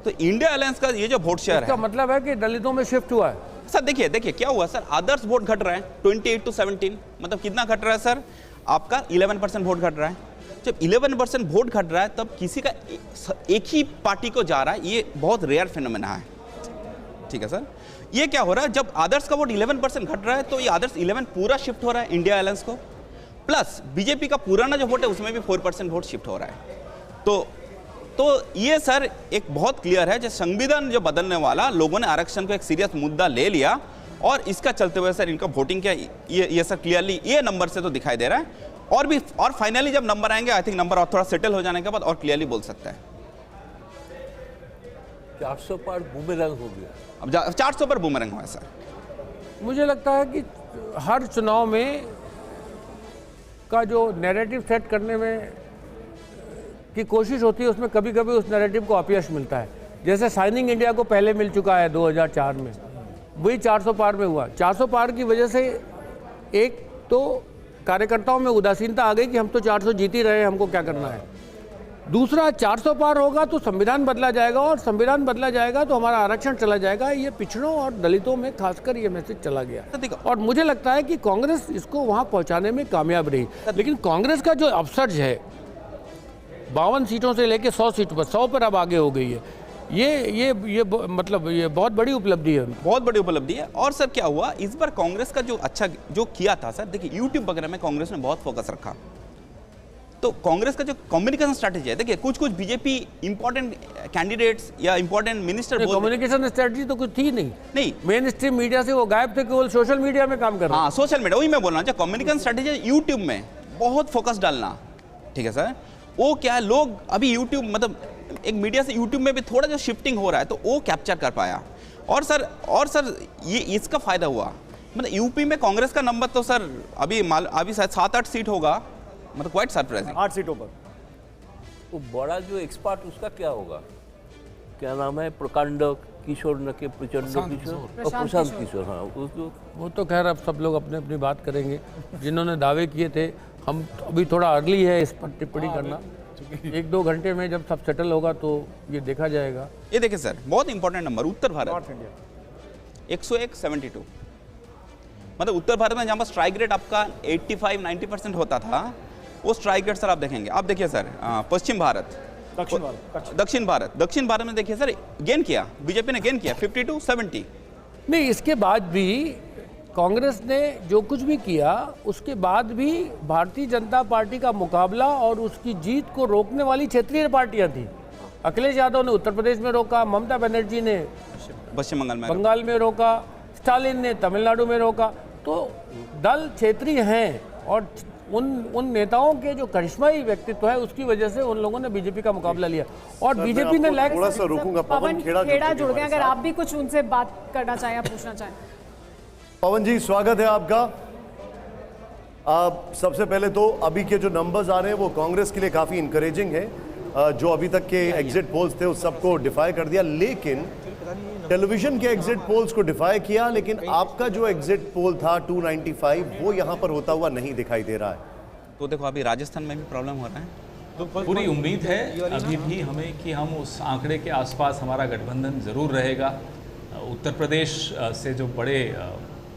तो इंडिया अलायंस का ये जो वोट शेयर है, इसका मतलब है कि दलितों में शिफ्ट हुआ है। सर देखिए क्या हुआ सर, आदर्श वोट घट रहे हैं 28 to 17, मतलब कितना घट रहा है सर, आपका 11% वोट घट रहा है। जब 11% वोट घट रहा है तब किसी का एक ही पार्टी को जा रहा है, ये बहुत रेयर फिनोमेना है, ठीक है सर। ये क्या हो रहा है, जब आदर्श का वोट 11% घट रहा है तो ये आदर्श 11 पूरा शिफ्ट हो रहा है इंडिया अलायंस को, प्लस बीजेपी का पुराना जो वोट है उसमें भी 4% वोट शिफ्ट हो रहा है। तो ये सर एक बहुत क्लियर है, जो संविधान जो बदलने वाला, लोगों ने आरक्षण को एक सीरियस मुद्दा ले लिया और इसका चलते हुए सर इनका वोटिंग क्या ये सर क्लियरली ये नंबर से तो दिखाई दे रहा है। और फाइनली जब नंबर आएंगे, आई थिंक नंबर और थोड़ा सेटल हो जाने के बाद और क्लियरली बोल सकता है। 400 पार बूमेरंग हो गया, अब 400 पर बूमरंग हुआ है सर। मुझे लगता है कि हर चुनाव में का जो नैरेटिव सेट करने में की कोशिश होती है, उसमें कभी कभी उस नैरेटिव को अपयश मिलता है। जैसे साइनिंग इंडिया को पहले मिल चुका है 2004 में, वही 400 पार में हुआ। 400 पार की वजह से एक तो कार्यकर्ताओं में उदासीनता आ गई कि हम तो 400 जीत ही रहे हैं, हमको क्या करना है। दूसरा, 400 पार होगा तो संविधान बदला जाएगा, और संविधान बदला जाएगा तो हमारा आरक्षण चला जाएगा। ये पिछड़ों और दलितों में खासकर ये मैसेज चला गया, और मुझे लगता है कि कांग्रेस इसको वहाँ पहुँचाने में कामयाब रही। लेकिन कांग्रेस का जो अपसर्ज है 52 सीटों से लेकर 100 सीट पर, 100 पर अब आगे हो गई है, ये मतलब ये बहुत बड़ी उपलब्धि है, बहुत बड़ी उपलब्धि है। और सर क्या हुआ इस बार कांग्रेस का जो अच्छा जो किया था सर, देखिए यूट्यूब वगैरह में कांग्रेस ने बहुत फोकस रखा। तो कांग्रेस का जो कम्युनिकेशन स्ट्रैटेजी है, देखिए कुछ बीजेपी इंपॉर्टेंट कैंडिडेट्स या इंपॉर्टेंट मिनिस्टर, कम्युनिकेशन स्ट्रैटेजी तो कुछ थी नहीं, मेन स्ट्रीम मीडिया से वो गायब थे, केवल सोशल मीडिया में काम कर रहे हैं। हाँ, सोशल मीडिया, वही मैं बोल रहा हूँ, कम्युनिकेशन स्ट्रैटेजी यूट्यूब में बहुत फोकस डालना, ठीक है सर। वो क्या है, लोग अभी यूट्यूब मतलब एक मीडिया से यूट्यूब में भी थोड़ा जो शिफ्टिंग हो रहा है तो वो कैप्चर कर पाया। और सर ये इसका फायदा हुआ, मतलब यूपी में कांग्रेस का नंबर तो सर अभी शायद 7-8 सीट होगा, मतलब क्वाइट सरप्राइजिंग, 8 सीटों पर। वो बड़ा जो एक्सपर्ट उसका क्या होगा, क्या नाम है, प्रकांड किशोर न के प्रचंड किशोर और प्रशांत किशोर। हाँ, वो तो खैर अब सब लोग अपने अपनी बात करेंगे, जिन्होंने दावे किए थे। हम अभी थोड़ा अर्ली है इस पर टिप्पणी करना, 1-2 घंटे में जब सब सेटल होगा तो ये देखा जाएगा। ये देखिए सर, बहुत इंपॉर्टेंट नंबर, उत्तर भारत 101-72, मतलब उत्तर भारत में जहाँ पर स्ट्राइक रेट आपका 85-90% होता था, वो स्ट्राइक रेट सर आप देखेंगे। आप देखिए सर, पश्चिम भारत, दक्षिण भारत में देखिए सर गेन किया, बीजेपी ने गेन किया 52-70। नहीं, इसके बाद भी कांग्रेस ने जो कुछ भी किया, उसके बाद भी भारतीय जनता पार्टी का मुकाबला और उसकी जीत को रोकने वाली क्षेत्रीय पार्टियां थी। अखिलेश यादव ने उत्तर प्रदेश में रोका, ममता बनर्जी ने पश्चिम बंगाल में रोका, स्टालिन ने तमिलनाडु में रोका। तो दल क्षेत्रीय हैं, और उन नेताओं के जो करिश्माई व्यक्तित्व है उसकी वजह से उन लोगों ने बीजेपी का मुकाबला लिया, और बीजेपी ने थोड़ा सा रोकूंगा, पवन खेड़ा जुड़ गए, अगर आप भी कुछ उनसे बात करना चाहें या पूछना चाहें। पवन जी, स्वागत है आपका। सबसे पहले तो अभी के जो नंबर्स आ रहे हैं वो कांग्रेस के लिए काफी इंकरेजिंग है। जो अभी तक के एग्जिट पोल्स थे उस सबको डिफाई कर दिया, लेकिन टेलीविजन के एग्जिट पोल्स को डिफाई किया, लेकिन आपका जो एग्जिट पोल था 295 वो यहां पर होता हुआ नहीं दिखाई दे रहा है। तो देखो अभी राजस्थान में भी प्रॉब्लम हो रहा है, तो पूरी उम्मीद है अभी भी हमें कि हम उस आंकड़े के आसपास हमारा गठबंधन ज़रूर रहेगा। उत्तर प्रदेश से जो बड़े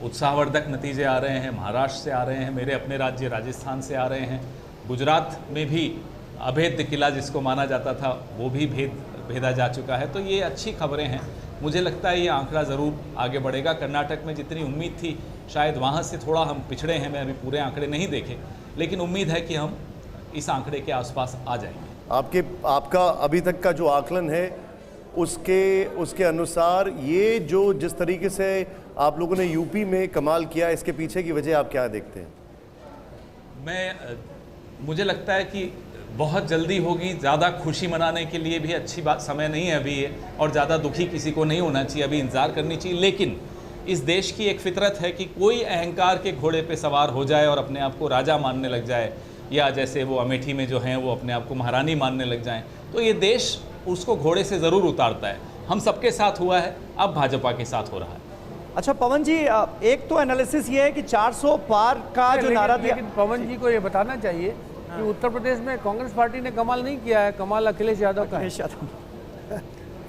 उत्साहवर्धक नतीजे आ रहे हैं, महाराष्ट्र से आ रहे हैं, मेरे अपने राज्य राजस्थान से आ रहे हैं, गुजरात में भी अभेद्य किला जिसको माना जाता था वो भी भेदा जा चुका है। तो ये अच्छी खबरें हैं, मुझे लगता है ये आंकड़ा ज़रूर आगे बढ़ेगा। कर्नाटक में जितनी उम्मीद थी शायद वहाँ से थोड़ा हम पिछड़े हैं, मैं अभी पूरे आंकड़े नहीं देखे, लेकिन उम्मीद है कि हम इस आंकड़े के आसपास आ जाएंगे। आपका अभी तक का जो आकलन है उसके अनुसार ये जो जिस तरीके से आप लोगों ने यूपी में कमाल किया, इसके पीछे की वजह आप क्या देखते हैं? मुझे लगता है कि बहुत जल्दी होगी, ज़्यादा खुशी मनाने के लिए भी अच्छी बात समय नहीं है अभी ये, और ज़्यादा दुखी किसी को नहीं होना चाहिए, अभी इंतज़ार करनी चाहिए। लेकिन इस देश की एक फितरत है कि कोई अहंकार के घोड़े पे सवार हो जाए और अपने आप को राजा मानने लग जाए, या जैसे वो अमेठी में जो हैं वो अपने आप को महारानी मानने लग जाएं, तो ये देश उसको घोड़े से ज़रूर उतारता है। हम सबके साथ हुआ है, अब भाजपा के साथ हो रहा है। अच्छा पवन जी, एक तो एनालिसिस ये है कि 400 पार का जो नारा दिया, लेकिन पवन जी को ये बताना चाहिए कि उत्तर प्रदेश में कांग्रेस पार्टी ने कमाल नहीं किया है, कमाल अखिलेश यादव का है।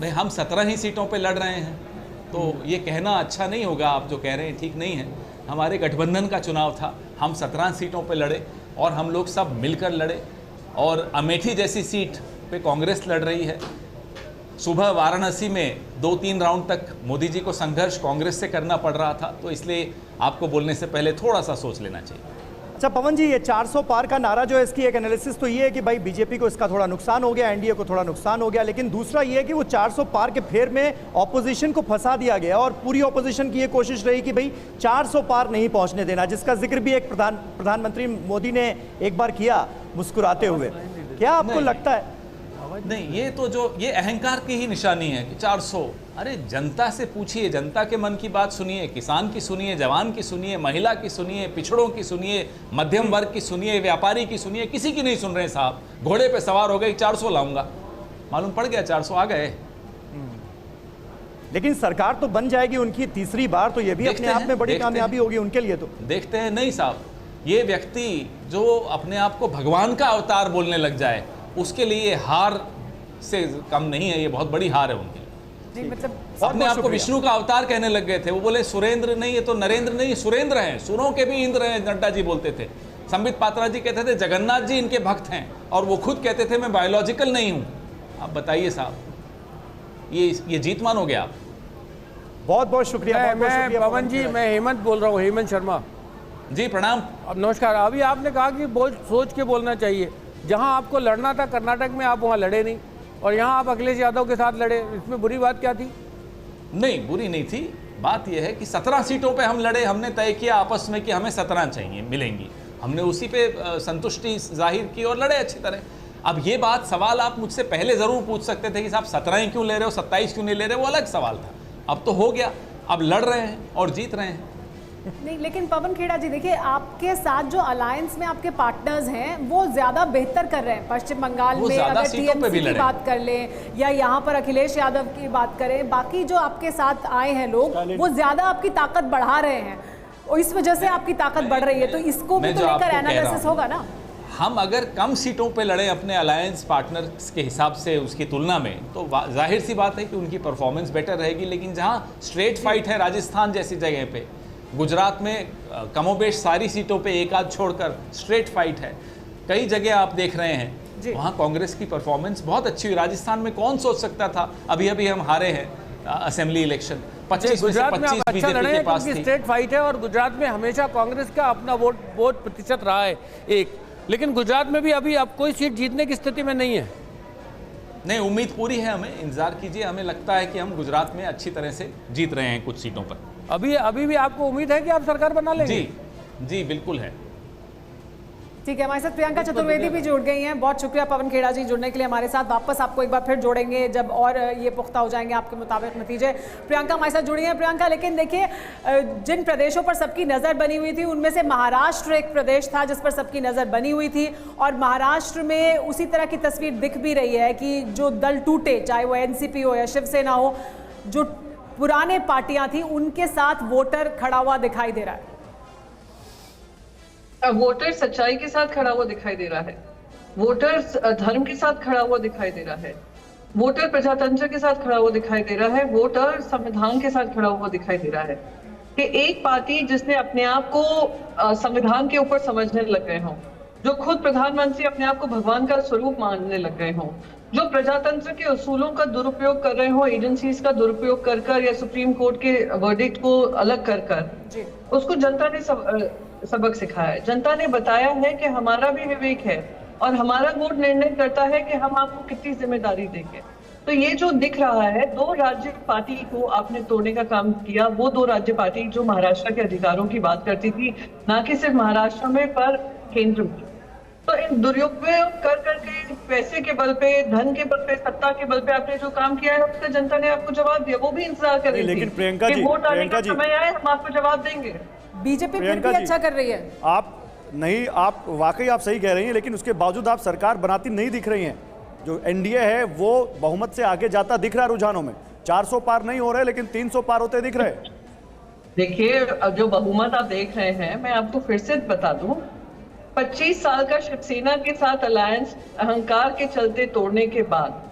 नहीं, हम 17 ही सीटों पे लड़ रहे हैं, तो ये कहना अच्छा नहीं होगा, आप जो कह रहे हैं ठीक नहीं है। हमारे गठबंधन का चुनाव था, हम 17 सीटों पे लड़े और हम लोग सब मिलकर लड़े, और अमेठी जैसी सीट पे कांग्रेस लड़ रही है। सुबह वाराणसी में 2-3 राउंड तक मोदी जी को संघर्ष कांग्रेस से करना पड़ रहा था, तो इसलिए आपको बोलने से पहले थोड़ा सा सोच लेना चाहिए। अच्छा पवन जी, ये 400 पार का नारा जो है, इसकी एक एनालिसिस तो ये है कि भाई बीजेपी को इसका थोड़ा नुकसान हो गया, एनडीए को थोड़ा नुकसान हो गया, लेकिन दूसरा ये है कि वो 400 पार के फेर में ऑपोजिशन को फंसा दिया गया और पूरी ऑपोजिशन की ये कोशिश रही कि भाई 400 पार नहीं पहुंचने देना, जिसका जिक्र भी एक प्रधानमंत्री मोदी ने एक बार किया मुस्कुराते हुए। क्या आपको लगता है? नहीं, ये तो जो ये अहंकार की ही निशानी है कि 400। अरे जनता से पूछिए, जनता के मन की बात सुनिए, किसान की सुनिए, जवान की सुनिए, महिला की सुनिए, पिछड़ों की सुनिए, मध्यम वर्ग की सुनिए, व्यापारी की सुनिए, किसी की नहीं सुन रहे साहब। घोड़े पे सवार हो गए, 400 लाऊंगा, मालूम पड़ गया 400 आ गए। लेकिन सरकार तो बन जाएगी उनकी तीसरी बार, तो ये भी अपने आप में बड़ी कामयाबी होगी उनके लिए। तो देखते हैं। नहीं साहब, ये व्यक्ति जो अपने आप को भगवान का अवतार बोलने लग जाए, उसके लिए हार से कम नहीं है, ये बहुत बड़ी हार है उनके लिए। नहीं, मतलब अपने आप को विष्णु का अवतार कहने लग गए थे। वो बोले सुरेंद्र नहीं, ये तो नरेंद्र नहीं, सुरेंद्र हैं, सुरों के भी इंद्र हैं, नड्डा जी बोलते थे। संबित पात्रा जी कहते थे जगन्नाथ जी इनके भक्त हैं, और वो खुद कहते थे मैं बायोलॉजिकल नहीं हूं। आप बताइए साहब, ये जीत मानोगे आप? बहुत बहुत शुक्रिया। मैं पवन जी, मैं हेमंत बोल रहा हूँ, हेमंत शर्मा जी। प्रणाम। अब नमस्कार। अभी आपने कहा कि सोच के बोलना चाहिए। जहां आपको लड़ना था कर्नाटक में, आप वहां लड़े नहीं, और यहां आप अखिलेश यादव के साथ लड़े, इसमें बुरी बात क्या थी? नहीं, बुरी नहीं थी। बात यह है कि 17 सीटों पे हम लड़े, हमने तय किया आपस में कि हमें 17 चाहिए, मिलेंगी, हमने उसी पे संतुष्टि जाहिर की और लड़े अच्छी तरह। अब ये बात, सवाल आप मुझसे पहले ज़रूर पूछ सकते थे कि साहब 17 ही क्यों ले रहे हो, 27 क्यों नहीं ले रहे हो, वो अलग सवाल था। अब तो हो गया, अब लड़ रहे हैं और जीत रहे हैं। नहीं, लेकिन पवन खेड़ा जी देखिए, आपके साथ जो अलायंस में आपके पार्टनर्स हैं वो ज्यादा बेहतर कर रहे हैं। पश्चिम बंगाल में अगर टीएमसी की बात कर लें या यहाँ पर अखिलेश यादव की बात करें, बाकी जो आपके साथ आए हैं लोग वो ज्यादा आपकी ताकत बढ़ा रहे हैं, और इस वजह से आपकी ताकत बढ़ रही है। तो इसको भी तो लेकर एनालिसिस होगा ना। हम अगर कम सीटों पे लड़े अपने अलायंस पार्टनर्स के हिसाब से उसकी तुलना में, तो जाहिर सी बात है कि उनकी परफॉर्मेंस बेटर रहेगी। लेकिन जहाँ स्ट्रेट फाइट है, राजस्थान जैसी जगह पे, गुजरात में कमोबेश सारी सीटों पे एक आध छोड़कर स्ट्रेट फाइट है। कई जगह आप देख रहे हैं वहाँ कांग्रेस की परफॉर्मेंस बहुत अच्छी हुई। राजस्थान में कौन सोच सकता था, अभी अभी हम हारे हैं असेंबली इलेक्शन, 25 में से 25 बीजेपी के पास थी। स्ट्रेट फाइट है, और गुजरात में हमेशा कांग्रेस का अपना वोट प्रतिशत रहा है एक, लेकिन गुजरात में भी अभी अब कोई सीट जीतने की स्थिति में नहीं है। नहीं, उम्मीद पूरी है, हमें इंतजार कीजिए। हमें लगता है कि हम गुजरात में अच्छी तरह से जीत रहे हैं कुछ सीटों पर। अभी भी आपको उम्मीद है कि आप सरकार बना लेंगे? जी बिल्कुल है। ठीक है, हमारे साथ प्रियंका चतुर्वेदी भी जुड़ गई हैं। बहुत शुक्रिया पवन खेड़ा जी जुड़ने के लिए हमारे साथ। वापस आपको एक बार फिर जोड़ेंगे जब और ये पुख्ता हो जाएंगे आपके मुताबिक नतीजे। प्रियंका हमारे साथ जुड़ी हैं। प्रियंका, लेकिन देखिए, जिन प्रदेशों पर सबकी नज़र बनी हुई थी उनमें से महाराष्ट्र एक प्रदेश था जिस पर सबकी नज़र बनी हुई थी, और महाराष्ट्र में उसी तरह की तस्वीर दिख भी रही है कि जो दल टूटे, चाहे वो एनसीपी हो या शिवसेना हो, जो पुराने पार्टियां थी उनके साथ वोटर खड़ा हुआ दिखाई दे रहा है। वोटर सच्चाई के साथ खड़ा हुआ दिखाई दे रहा है, वोटर धर्म के साथ खड़ा हुआ दिखाई दे रहा है, वोटर प्रजातंत्र के साथ खड़ा हुआ दिखाई दे रहा है, वोटर संविधान के साथ खड़ा हुआ दिखाई दे रहा है। कि एक पार्टी जिसने अपने आप को संविधान के ऊपर समझने लग गए हों, जो खुद प्रधानमंत्री अपने आप को भगवान का स्वरूप मानने लग गए हों, जो प्रजातंत्र के उसूलों का दुरुपयोग कर रहे हो, एजेंसीज का दुरुपयोग कर कर या सुप्रीम कोर्ट के वर्डिक्ट को अलग कर कर, उसको जनता ने सबक सिखाया है। जनता ने बताया है कि हमारा भी विवेक है और हमारा वोट निर्णय करता है कि हम आपको कितनी जिम्मेदारी देंगे। तो ये जो दिख रहा है, 2 राज्य पार्टी को आपने तोड़ने का काम किया। वो 2 राज्य पार्टी जो महाराष्ट्र के अधिकारों की बात करती थी, ना कि सिर्फ महाराष्ट्र में पर केंद्र में। तो इन दुरुपयोग कर करके पैसे के बल पे, धन के बल पे, सत्ता के बल पे आपने जो काम किया है उसका जनता ने आपको जवाब दिया। वो भी इंतजार कर रही थी लेकिन प्रियंका जी, वोट आने का समय आए, हम आपको जवाब देंगे। बीजेपी फिर प्रियंका भी जी, अच्छा कर रही है। आप वाकई आप सही कह रही हैं, लेकिन उसके बावजूद आप सरकार बनाती नहीं दिख रही हैं। जो एनडीए है वो बहुमत से आगे जाता दिख रहा है रुझानों में। 400 पार नहीं हो रहे, लेकिन 300 पार होते दिख रहे। देखिए, जो बहुमत आप देख रहे हैं, मैं आपको फिर से बता दूं, 25 साल का शिवसेना के साथ अलायंस अहंकार के चलते तोड़ने के बाद,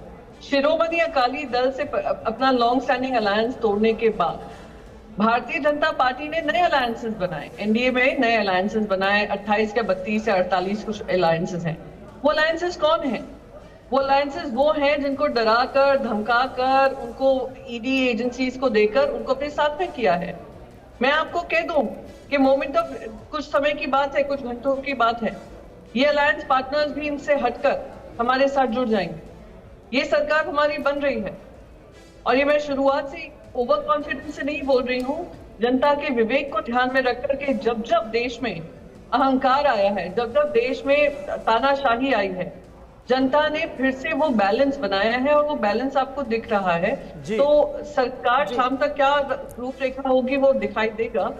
शिरोमणि अकाली दल से अपना लॉन्ग स्टैंडिंग अलायंस तोड़ने के बाद, भारतीय जनता पार्टी ने नए अलायंसेस बनाए, एनडीए में नए अलायंसेस बनाए। 28 या 32 या 48 कुछ अलायंसेस हैं। वो अलायंसेस कौन है? वो अलायंसेस वो हैं जिनको डराकर, धमकाकर, उनको ईडी एजेंसीज को देकर उनको अपने साथ में किया है। मैं आपको कह दूं कि मोमेंट ऑफ कुछ समय की बात है, कुछ घंटों की बात है, ये अलायंस पार्टनर्स भी इनसे हटकर हमारे साथ जुड़ जाएंगे। ये सरकार हमारी बन रही है और ये मैं शुरुआत से ओवर कॉन्फिडेंस से नहीं बोल रही हूँ। जनता के विवेक को ध्यान में रख करके जब जब देश में अहंकार आया है, जब जब देश में तानाशाही आई है, जनता ने फिर से वो बैलेंस बनाया है और वो बैलेंस आपको दिख रहा है। तो सरकार शाम तक क्या रूपरेखा होगी वो दिखाई देगा।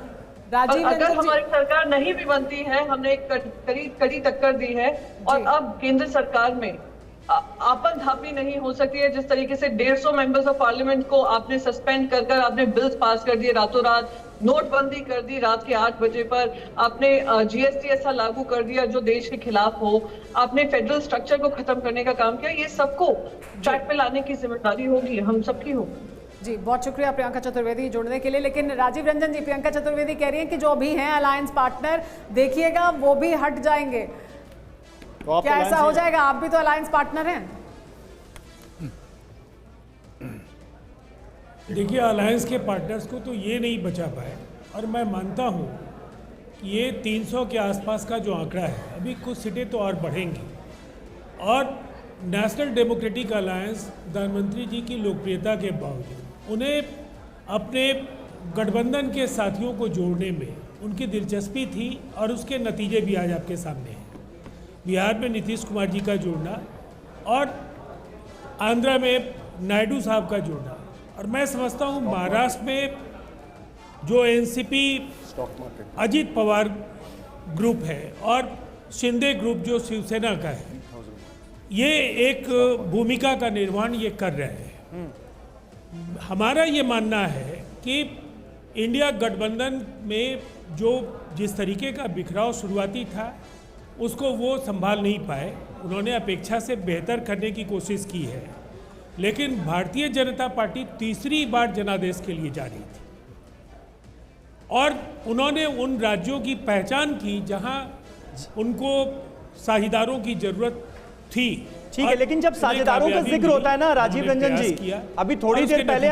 राजीव अगर रंजन जी, हमारी सरकार नहीं भी बनती है, हमने एक कड़ी टक्कर दी है और अब केंद्र सरकार में आपन धापी नहीं हो सकती है। जिस तरीके से 150 मेंबर्स ऑफ पार्लियामेंट को आपने सस्पेंड कर कर आपने बिल्स पास कर दिए रातों रात, नोटबंदी कर दी रात के 8 बजे पर, आपने जीएसटी ऐसा लागू कर दिया जो देश के खिलाफ हो, आपने फेडरल स्ट्रक्चर को खत्म करने का काम किया। ये सबको ट्रैक पे लाने की जिम्मेदारी होगी, हम सबकी होगी। जी बहुत शुक्रिया प्रियंका चतुर्वेदी जुड़ने के लिए। लेकिन राजीव रंजन जी, प्रियंका चतुर्वेदी कह रही हैं कि जो अभी हैं अलायंस पार्टनर, देखिएगा वो भी हट जाएंगे। तो क्या ऐसा हो जाएगा? आप भी तो अलायंस पार्टनर हैं। देखिए, अलायंस के पार्टनर्स को तो ये नहीं बचा पाए और मैं मानता हूँ कि ये 300 के आसपास का जो आंकड़ा है, अभी कुछ सीटें तो और बढ़ेंगी। और नेशनल डेमोक्रेटिक अलायंस प्रधानमंत्री जी की लोकप्रियता के बावजूद उन्हें अपने गठबंधन के साथियों को जोड़ने में उनकी दिलचस्पी थी और उसके नतीजे भी आज आपके सामने हैं। बिहार में नीतीश कुमार जी का जुड़ना और आंध्रा में नायडू साहब का जुड़ना, और मैं समझता हूँ महाराष्ट्र में जो एनसीपी अजीत पवार ग्रुप है और शिंदे ग्रुप जो शिवसेना का है, ये एक भूमिका का निर्वहन ये कर रहे हैं। हमारा ये मानना है कि इंडिया गठबंधन में जो जिस तरीके का बिखराव शुरुआती था उसको वो संभाल नहीं पाए। उन्होंने अपेक्षा से बेहतर करने की कोशिश की है, लेकिन भारतीय जनता पार्टी तीसरी बार जनादेश के लिए जा रही थी और उन्होंने उन राज्यों की पहचान की जहां उनको साझेदारों की जरूरत थी। ठीक है, लेकिन जब साझेदारों का जिक्र होता है ना राजीव रंजन जी, अभी थोड़ी देर पहले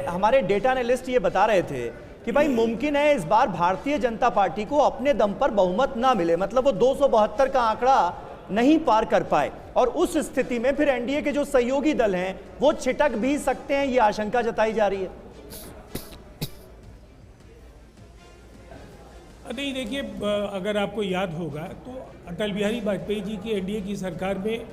हमारे डेटा एनालिस्ट ये बता रहे थे कि भाई मुमकिन है इस बार भारतीय जनता पार्टी को अपने दम पर बहुमत ना मिले, मतलब वो 272 का आंकड़ा नहीं पार कर पाए, और उस स्थिति में फिर एनडीए के जो सहयोगी दल हैं वो छिटक भी सकते हैं, ये आशंका जताई जा रही है। नहीं, देखिए, अगर आपको याद होगा तो अटल बिहारी वाजपेयी जी की एनडीए की सरकार में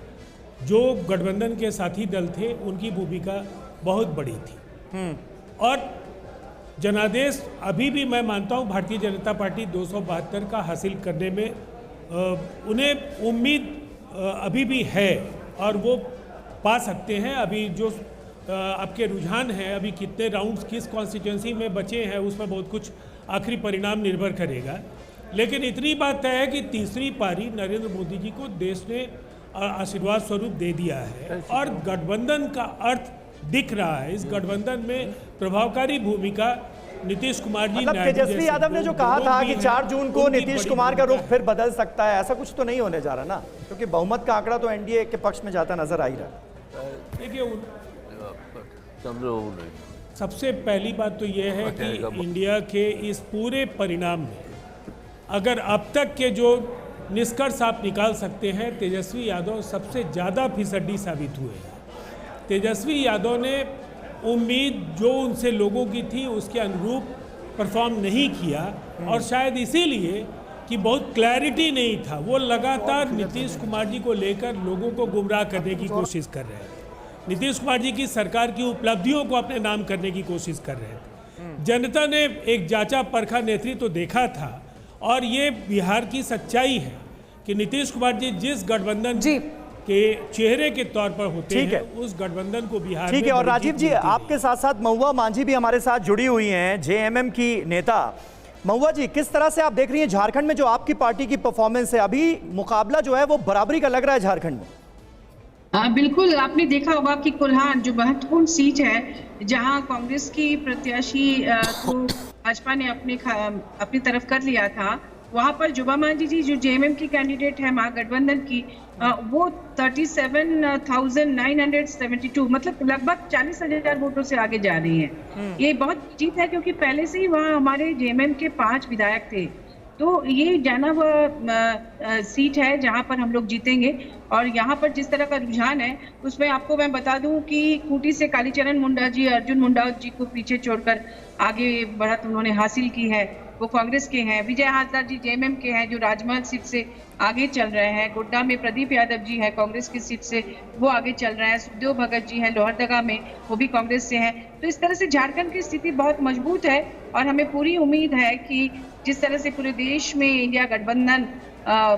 जो गठबंधन के साथी दल थे उनकी भूमिका बहुत बड़ी थी और जनादेश अभी भी मैं मानता हूं भारतीय जनता पार्टी 272 का हासिल करने में उन्हें उम्मीद अभी भी है और वो पा सकते हैं। अभी जो आपके रुझान हैं, अभी कितने राउंड्स किस कॉन्स्टिट्यूंसी में बचे हैं उस पर बहुत कुछ आखिरी परिणाम निर्भर करेगा, लेकिन इतनी बात तय है कि तीसरी पारी नरेंद्र मोदी जी को देश ने आशीर्वाद स्वरूप दे दिया है और गठबंधन का अर्थ दिख रहा है। इस गठबंधन में प्रभावकारी भूमिका नीतीश कुमार जी, मतलब तेजस्वी यादव ने जो कहा था कि 4 जून को नीतीश कुमार का रुख फिर बदल सकता है, ऐसा कुछ तो नहीं होने जा रहा ना, क्योंकि बहुमत का आंकड़ा तो एनडीए के पक्ष में जाता नजर आ ही रहा है। देखिए, सबसे पहली बात तो यह है कि इंडिया के इस पूरे परिणाम में अगर अब तक के जो निष्कर्ष आप निकाल सकते हैं, तेजस्वी यादव सबसे ज़्यादा फिसड्डी साबित हुए हैं तेजस्वी यादव ने उम्मीद जो उनसे लोगों की थी उसके अनुरूप परफॉर्म नहीं किया, और शायद इसीलिए कि बहुत क्लैरिटी नहीं था, वो लगातार नीतीश कुमार जी को लेकर लोगों को गुमराह करने की कोशिश कर रहे थे। नीतीश कुमार जी की सरकार की उपलब्धियों को अपने नाम करने की कोशिश कर रहे थे। जनता ने एक जांचा परखा नेतृत्व तो देखा था, और ये बिहार की सच्चाई है कि नीतीश कुमार जी जिस गठबंधन के चेहरे के तौर पर होते हैं, उस गठबंधन को बिहार ठीक है। और राजीव जी, आपके साथ साथ महुआ मांझी भी हमारे साथ जुड़ी हुई हैं, जेएमएम की नेता। महुआ जी, किस तरह से आप देख रही हैं झारखंड में जो आपकी पार्टी की परफॉर्मेंस है? अभी मुकाबला जो है वो बराबरी का लग रहा है झारखंड में। बिल्कुल, आपने देखा होगा कि कोल्हान जो महत्वपूर्ण सीट है, जहां कांग्रेस की प्रत्याशी को भाजपा ने अपनी तरफ कर लिया था, वहां पर जुबा मांझी जी जो जेएमएम की कैंडिडेट है महागठबंधन की, वो 37,972 मतलब लगभग 40,000 वोटों से आगे जा रही हैं। ये बहुत जीत है, क्योंकि पहले से ही वहाँ हमारे जेएमएम के 5 विधायक थे। तो ये जाना हुआ सीट है जहाँ पर हम लोग जीतेंगे। और यहाँ पर जिस तरह का रुझान है, उसमें आपको मैं बता दूं कि खूंटी से कालीचरण मुंडा जी, अर्जुन मुंडा जी को पीछे छोड़कर आगे बढ़त उन्होंने हासिल की है, वो कांग्रेस के हैं। विजय हाजरा जी जेएमएम के हैं, जो राजमहल सीट से आगे चल रहे हैं। गोड्डा में प्रदीप यादव जी हैं, कांग्रेस की सीट से वो आगे चल रहे हैं। सुखदेव भगत जी हैं लोहरदगा में, वो भी कांग्रेस से हैं। तो इस तरह से झारखंड की स्थिति बहुत मजबूत है, और हमें पूरी उम्मीद है कि जिस तरह से पूरे देश में इंडिया गठबंधन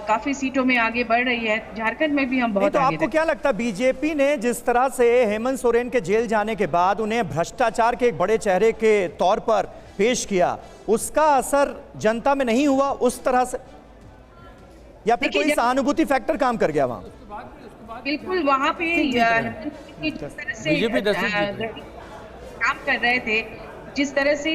काफी सीटों में आगे बढ़ रही है, झारखंड में भी हम बहुत आगे। आपको क्या लगता है, बीजेपी ने जिस तरह से हेमंत सोरेन के जेल जाने के बाद उन्हें भ्रष्टाचार के एक बड़े चेहरे के तौर पर पेश किया, उसका असर जनता में नहीं हुआ उस तरह से, या फिर कोई सहानुभूति फैक्टर काम कर गया वहां? बिल्कुल, वहां पे जिस तरह से काम कर रहे थे, जिस तरह से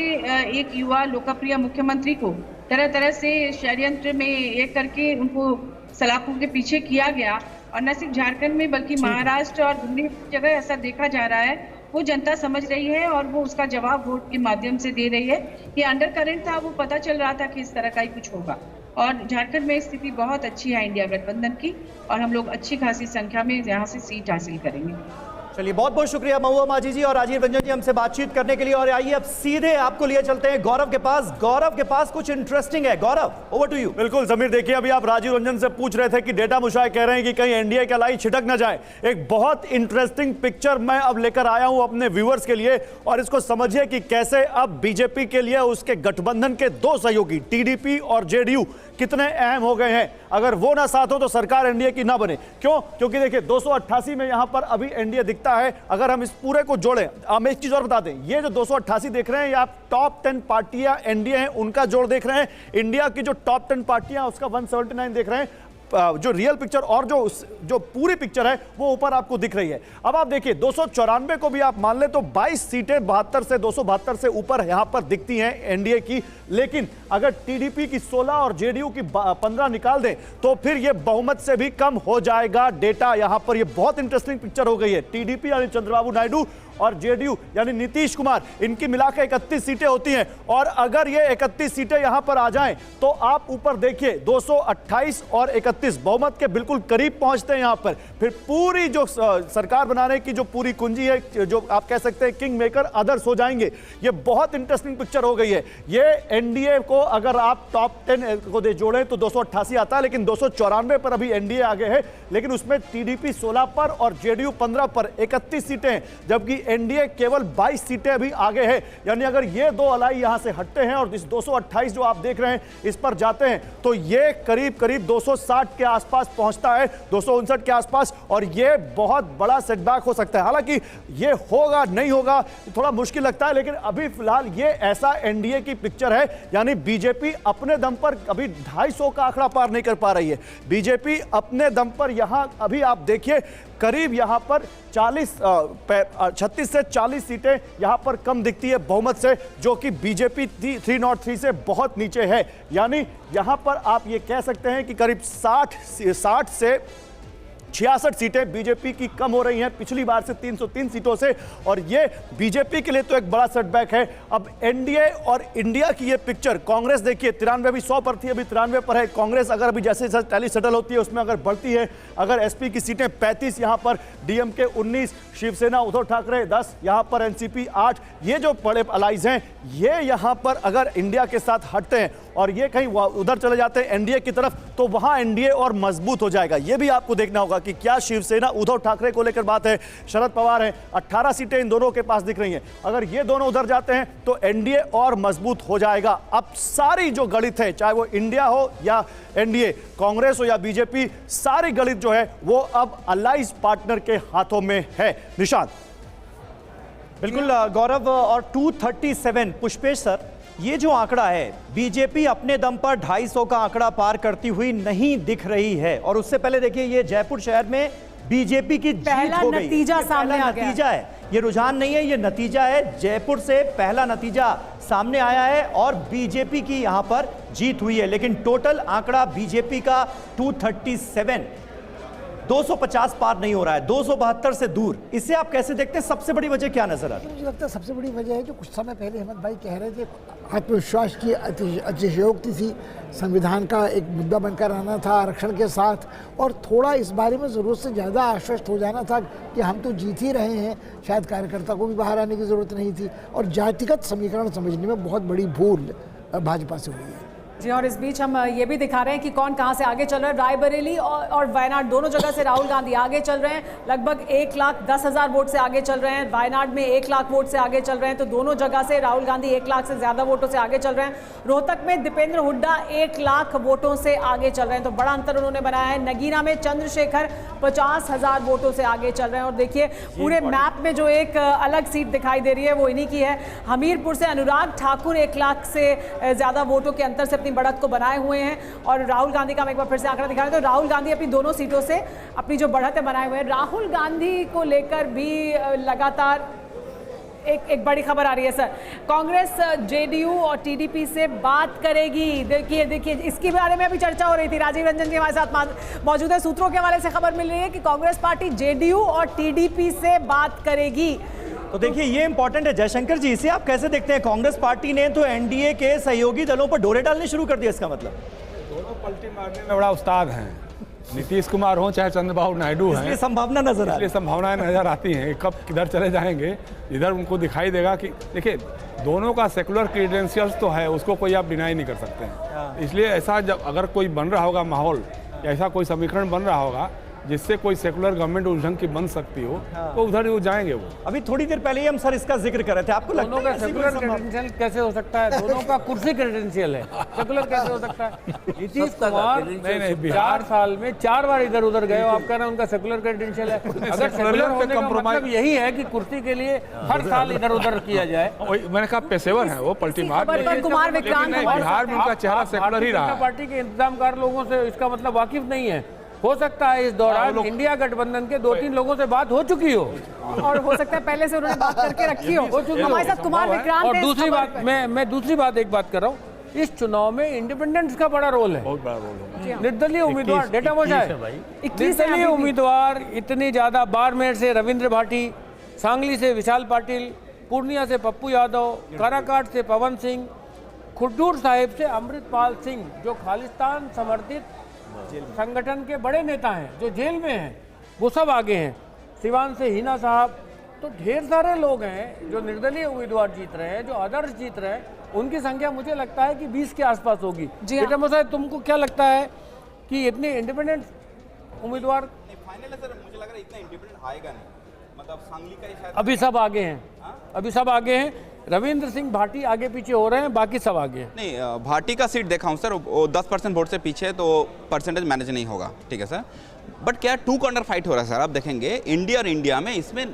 एक युवा लोकप्रिय मुख्यमंत्री को तरह तरह से षड्यंत्र में एक करके उनको सलाखों के पीछे किया गया, और न सिर्फ झारखंड में बल्कि महाराष्ट्र और दिल्ली जगह ऐसा देखा जा रहा है, वो जनता समझ रही है और वो उसका जवाब वोट के माध्यम से दे रही है। ये अंडर करंट था, वो पता चल रहा था कि इस तरह का ही कुछ होगा। और झारखंड में स्थिति बहुत अच्छी है इंडिया गठबंधन की, और हम लोग अच्छी खासी संख्या में यहाँ से सीट हासिल करेंगे। चलिए, बहुत बहुत शुक्रिया महुआ मांझी जी और राजीव रंजन जी हमसे बातचीत करने के लिए। और आइए अब सीधे आपको लिए चलते हैं गौरव के पास। गौरव के पास कुछ इंटरेस्टिंग है। गौरव, ओवर टू यू। बिल्कुल जमीर, देखिए अभी आप राजीव रंजन से पूछ रहे थे कि डेटा मुशाय कह रहे हैं कि कहीं एनडीए का लाई छिटक ना जाए। एक बहुत इंटरेस्टिंग पिक्चर मैं अब लेकर आया हूं अपने व्यूअर्स के लिए, और इसको समझिए कि कैसे अब बीजेपी के लिए उसके गठबंधन के 2 सहयोगी टीडीपी और जेडीयू कितने अहम हो गए हैं। अगर वो ना साथ हो तो सरकार एनडीए की ना बने। क्यों? क्योंकि देखिए 288 में यहां पर अभी एनडीए दिखता है। अगर हम इस पूरे को जोड़ें, हम एक चीज और बता दें, ये जो 288 देख रहे हैं, ये आप टॉप 10 पार्टियां एनडीए हैं उनका जोड़ देख रहे हैं। इंडिया की जो टॉप 10 पार्टियां उसका 179 देख रहे हैं। जो रियल पिक्चर और जो पूरी पिक्चर है वो ऊपर आपको दिख रही है। अब आप देखिए 294 को भी आप मान ले तो 22 सीटें 72 से 272 से ऊपर यहां पर दिखती हैं एनडीए की। लेकिन अगर टीडीपी की 16 और जेडीयू की 15 निकाल दें तो फिर यह बहुमत से भी कम हो जाएगा डेटा। यहां पर यह बहुत इंटरेस्टिंग पिक्चर हो गई है। टीडीपी यानी चंद्रबाबू नायडू और जेडीयू यानी नीतीश कुमार, इनकी मिलाकर 31 सीटें होती हैं। और अगर ये 31 सीटें यहां पर आ जाएं तो आप ऊपर देखिए 228 और 31 बहुमत के बिल्कुल करीब पहुंचते हैं। यहां पर फिर पूरी जो सरकार बनाने की जो पूरी कुंजी है, जो आप कह सकते हैं किंग मेकर अदर्स हो जाएंगे। ये बहुत इंटरेस्टिंग पिक्चर हो गई है। ये एनडीए को अगर आप टॉप 10 को दे जोड़ें तो 288 आता है, लेकिन 294 पर अभी एनडीए आगे है। लेकिन उसमें टीडीपी 16 पर और जेडीयू 15 पर 31 सीटें हैं, जबकि एनडीए केवल 22 सीटें अभी आगे है। यानी अगर ये 2 अलाई यहां से हटते हैं और इस 228 जो आप देख रहे हैं इस पर जाते हैं तो ये करीब करीब 260 के आसपास पहुंचता है, 259 के आसपास। और ये बहुत बड़ा सेटबैक हो सकता है। हालांकि ये होगा नहीं होगा थोड़ा मुश्किल लगता है, लेकिन अभी फिलहाल ये ऐसा एनडीए की पिक्चर है। यानी बीजेपी अपने दम पर अभी 250 का आंकड़ा पार नहीं कर पा रही है। बीजेपी अपने दम पर यहां अभी आप देखिए करीब यहां पर 36 से 40 सीटें यहां पर कम दिखती है बहुमत से, जो कि बीजेपी 303 से बहुत नीचे है। यानी यहां पर आप ये कह सकते हैं कि करीब 60 से 66 सीटें बीजेपी की कम हो रही हैं पिछली बार से 303 सीटों से, और ये बीजेपी के लिए तो एक बड़ा सेटबैक है। अब एनडीए और इंडिया की ये पिक्चर, कांग्रेस देखिए 93 अभी 100 पर थी, अभी 93 पर है। कांग्रेस अगर अभी जैसे टैली सेटल होती है उसमें अगर बढ़ती है, अगर एसपी की सीटें 35, यहां पर डीएमके 19, शिवसेना उद्धव ठाकरे 10, यहां पर एनसीपी 8, ये जो बड़े अलाइज हैं ये यहां पर अगर इंडिया के साथ हटते हैं और ये कहीं उधर चले जाते हैं एनडीए की तरफ, तो वहां एनडीए और मजबूत हो जाएगा। ये भी आपको देखना होगा कि क्या शिवसेना उद्धव ठाकरे को लेकर बात है, शरद पवार है, 18 सीटें इन दोनों के पास दिख रही हैं। अगर ये दोनों उधर जाते हैं तो एनडीए और मजबूत हो जाएगा। अब सारी जो गणित है, चाहे वो इंडिया हो या एनडीए, कांग्रेस हो या बीजेपी, सारी गणित जो है वो अब अलाइज पार्टनर के हाथों में है। निशांत। बिल्कुल गौरव, और 237 पुष्पेश सर, ये जो आंकड़ा है, बीजेपी अपने दम पर 250 का आंकड़ा पार करती हुई नहीं दिख रही है। और उससे पहले देखिए ये जयपुर शहर में बीजेपी की जीत हो गई। नतीजा सामने आ गया। नतीजा है, ये रुझान नहीं है, ये नतीजा है। जयपुर से पहला नतीजा सामने आया है और बीजेपी की यहां पर जीत हुई है। लेकिन टोटल आंकड़ा बीजेपी का 237, 250 पार नहीं हो रहा है, 272 से दूर। इसे आप कैसे देखते हैं? सबसे बड़ी वजह क्या नजर आती है? मुझे लगता है सबसे बड़ी वजह है जो कुछ समय पहले हेमंत भाई कह रहे थे, आत्मविश्वास की अतिशयोक्ति थी, संविधान का एक मुद्दा बनकर आना था आरक्षण के साथ, और थोड़ा इस बारे में ज़रूरत से ज़्यादा आश्वस्त हो जाना था कि हम तो जीत ही रहे हैं, शायद कार्यकर्ता को भी बाहर आने की ज़रूरत नहीं थी। और जातिगत समीकरण समझने में बहुत बड़ी भूल भाजपा से हुई है। जी, और इस बीच हम ये भी दिखा रहे हैं कि कौन कहां से आगे चल रहा है। रायबरेली और वायनाड दोनों जगह से राहुल गांधी आगे चल रहे हैं, लगभग 1,10,000 वोट से आगे चल रहे हैं। वायनाड में 1 लाख वोट से आगे चल रहे हैं, तो दोनों जगह से राहुल गांधी 1 लाख से ज्यादा वोटों से आगे चल रहे हैं। रोहतक में दीपेंद्र हुड्डा 1 लाख वोटों से आगे चल रहे हैं, तो बड़ा अंतर उन्होंने बनाया है। नगीना में चंद्रशेखर 50,000 वोटों से आगे चल रहे हैं। और देखिए पूरे मैप में जो एक अलग सीट दिखाई दे रही है वो इन्हीं की है। हमीरपुर से अनुराग ठाकुर 1 लाख से ज्यादा वोटों के अंतर से अपनी बढ़त को बनाए हुए हैं। और राहुल गांधी का हम एक बार फिर से आंकड़ा दिखा रहे हैं, तो राहुल गांधी अपनी दोनों सीटों से अपनी जो बढ़त है बनाए हुए हैं। राहुल गांधी को लेकर भी लगातार एक बड़ी खबर आ रही है सर। कांग्रेस जेडीयू और टीडीपी से बात करेगी। देखिए इसके बारे में अभी चर्चा हो रही थी। राजीव रंजन जी हमारे साथ मौजूद है। सूत्रों के हवाले से खबर मिल रही है कि कांग्रेस पार्टी जेडीयू और टीडीपी से बात करेगी। तो देखिए ये इंपॉर्टेंट है जयशंकर जी, इसे आप कैसे देखते हैं? कांग्रेस पार्टी ने तो एनडीए के सहयोगी दलों पर डोरे डालने शुरू कर दिया, इसका मतलब दोनों पलटी मारने में बड़ा उस्ताद हैं। नीतीश कुमार हो चाहे चंद्रबाबू नायडू हैं, इसलिए संभावना नजर इसलिए संभावनाएं नजर आती हैं। कब किधर चले जाएंगे, इधर उनको दिखाई देगा कि देखिए दोनों का सेकुलर क्रीडेंशियल्स तो है, उसको कोई आप डिनाई नहीं कर सकते हैं। इसलिए ऐसा जब अगर कोई बन रहा होगा माहौल, ऐसा कोई समीकरण बन रहा होगा जिससे कोई सेकुलर गवर्नमेंट उस ढंग की बन सकती हो, तो उधर वो जाएंगे। वो अभी थोड़ी देर पहले ही हम सर इसका जिक्र कर रहे थे, आपको दोनों का सेकुलर क्रेडेंशियल कैसे हो सकता है? दोनों का कुर्सी क्रेडेंशियल है, सेकुलर कैसे हो सकता है? नीतीश कुमार नहीं 4 साल में 4 बार इधर उधर गए, आप कह रहे हैं उनका सेकुलर क्रेडेंशियल है। अगर सेकुलर होने का मतलब यही है कि कुर्सी के लिए हर साल इधर उधर किया जाए, मैंने कहा पेशेवर है वो पलटी मार। कुमार विक्रांत बिहार में उनका चेहरा सेकुलर ही रहा। पार्टी के इंतजामकार लोगों से इसका मतलब वाकिफ नहीं है। हो सकता है इस दौरान इंडिया गठबंधन के 2-3 लोगों से बात हो चुकी हो, और हो सकता है पहले से उन्होंने बात करके रखी हो। हमारे साथ कुमार विक्रांत। और दूसरी बात, मैं दूसरी बात एक बात कर रहा हूँ, इस चुनाव में इंडिपेंडेंस का बड़ा रोल है, बहुत बड़ा रोल है। निर्दलीय उम्मीदवार डेटा मोजा है, निर्दलीय उम्मीदवार इतनी ज्यादा, बाड़मेर से रविंद्र भाटी, सांगली से विशाल पाटिल, पूर्णिया से पप्पू यादव, काराकाट से पवन सिंह, खुड्डूर साहिब से अमृतपाल सिंह, जो खालिस्तान समर्थित संगठन के बड़े नेता हैं, जो जेल में हैं, वो सब आगे हैं। सिवान से हिना साहब, तो ढेर सारे लोग हैं जो निर्दलीय उम्मीदवार जीत रहे हैं, जो आदर्श जीत रहे हैं। उनकी संख्या मुझे लगता है कि 20 के आसपास होगी। बेटा मोसा, तुमको क्या लगता है कि इतने इंडिपेंडेंट उम्मीदवार? फाइनल है सर, मुझे लग रहा है इतना इंडिपेंडेंट आएगा नहीं, मतलब सांगली का ही शायद। अभी सब आगे हैं, अभी सब आगे हैं। रविंद्र सिंह भाटी आगे पीछे हो रहे हैं, बाकी सब आगे हैं। नहीं, भाटी का सीट देखा हूँ सर, वो 10% वोट से पीछे है, तो परसेंटेज मैनेज नहीं होगा, ठीक है सर। बट क्या 2 कॉर्नर फाइट हो रहा है सर? आप देखेंगे इंडिया और इंडिया में, इसमें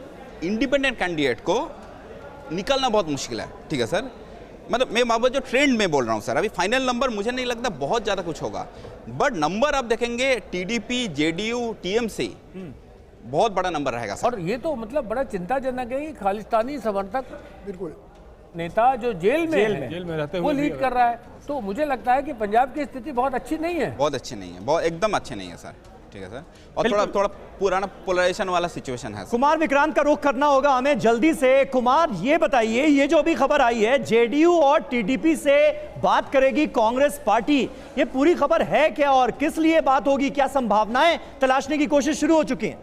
इंडिपेंडेंट कैंडिडेट को निकलना बहुत मुश्किल है, ठीक है सर। मतलब मैं बाबा जो ट्रेंड में बोल रहा हूँ सर, अभी फाइनल नंबर मुझे नहीं लगता बहुत ज़्यादा कुछ होगा, बट नंबर आप देखेंगे टीडीपी, जेडीयू, टीएमसी, बहुत बड़ा नंबर रहेगा सर। और ये तो मतलब बड़ा चिंताजनक है कि खालिस्तानी समर्थक बिल्कुल नेता जो जेल में रहते वो लीड कर रहा है, तो मुझे लगता है कि पंजाब की स्थिति बहुत अच्छी नहीं है। बहुत अच्छी नहीं है, बहुत एकदम अच्छे नहीं है सर, ठीक है सर। और थोड़ा पुराना पोलराइजेशन वाला सिचुएशन है। कुमार विक्रांत का रुख करना होगा हमें जल्दी से। कुमार, ये बताइए, ये जो अभी खबर आई है जेडीयू और टीडीपी से बात करेगी कांग्रेस पार्टी, ये पूरी खबर है क्या और किस लिए बात होगी? क्या संभावनाएं तलाशने की कोशिश शुरू हो चुकी हैं?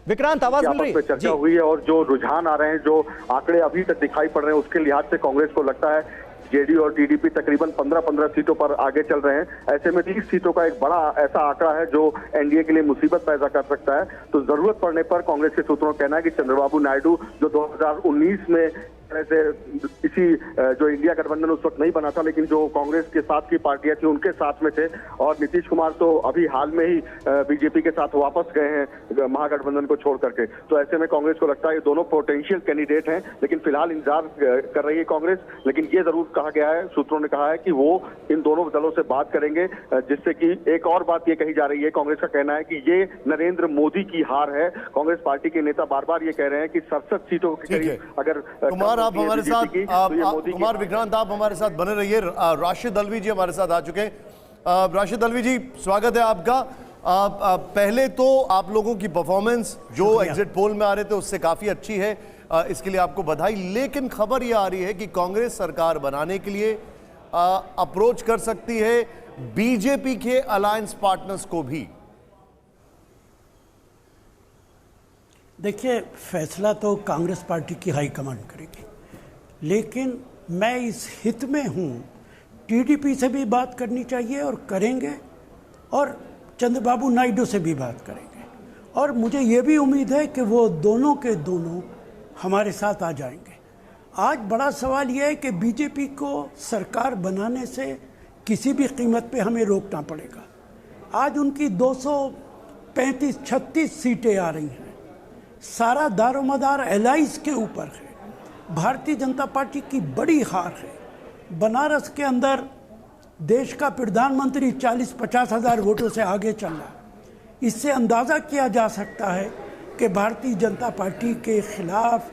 विक्रांत, आवाज मिल रही है? चर्चा हुई है और जो रुझान आ रहे हैं, जो आंकड़े अभी तक दिखाई पड़ रहे हैं, उसके लिहाज से कांग्रेस को लगता है जेडीयू और टीडीपी तकरीबन 15-15 सीटों पर आगे चल रहे हैं। ऐसे में 30 सीटों का एक बड़ा ऐसा आंकड़ा है जो एनडीए के लिए मुसीबत पैदा कर सकता है। तो जरूरत पड़ने पर कांग्रेस के सूत्रों का कहना है कि चंद्रबाबू नायडू जो 2019 में से इसी जो इंडिया गठबंधन उस वक्त नहीं बना था, लेकिन जो कांग्रेस के साथ की पार्टियां थी उनके साथ में थे, और नीतीश कुमार तो अभी हाल में ही बीजेपी के साथ वापस गए हैं महागठबंधन को छोड़ करके। तो ऐसे में कांग्रेस को लगता है ये दोनों पोटेंशियल कैंडिडेट हैं, लेकिन फिलहाल इंतजार कर रही है कांग्रेस। लेकिन ये जरूर कहा गया है, सूत्रों ने कहा है कि वो इन दोनों दलों से बात करेंगे, जिससे कि एक और बात ये कही जा रही है, कांग्रेस का कहना है कि ये नरेंद्र मोदी की हार है। कांग्रेस पार्टी के नेता बार बार ये कह रहे हैं कि 67 सीटों के करीब अगर आप हमारे साथ कुमार विक्रांत, आप हमारे साथ बने रहिए। राशिद अलवी जी हमारे साथ आ चुके हैं। राशिद अलवी जी, स्वागत है आपका। पहले तो आप लोगों की परफॉर्मेंस जो एग्जिट पोल में आ रहे थे उससे काफी अच्छी है, इसके लिए आपको बधाई। लेकिन खबर यह आ रही है कि कांग्रेस सरकार बनाने के लिए अप्रोच कर सकती है बीजेपी के अलायंस पार्टनर्स को भी। देखिए, फैसला तो कांग्रेस पार्टी की हाईकमांड करेगी, लेकिन मैं इस हित में हूँ, टीडीपी से भी बात करनी चाहिए और करेंगे, और चंद्रबाबू नायडू से भी बात करेंगे, और मुझे ये भी उम्मीद है कि वो दोनों के दोनों हमारे साथ आ जाएंगे। आज बड़ा सवाल ये है कि बीजेपी को सरकार बनाने से किसी भी कीमत पे हमें रोकना पड़ेगा। आज उनकी 235-36 सीटें आ रही हैं, सारा दारोमदार एलाइज के ऊपर है। भारतीय जनता पार्टी की बड़ी हार है। बनारस के अंदर देश का प्रधानमंत्री 40-50 हज़ार वोटों से आगे चल रहा है। इससे अंदाज़ा किया जा सकता है कि भारतीय जनता पार्टी के खिलाफ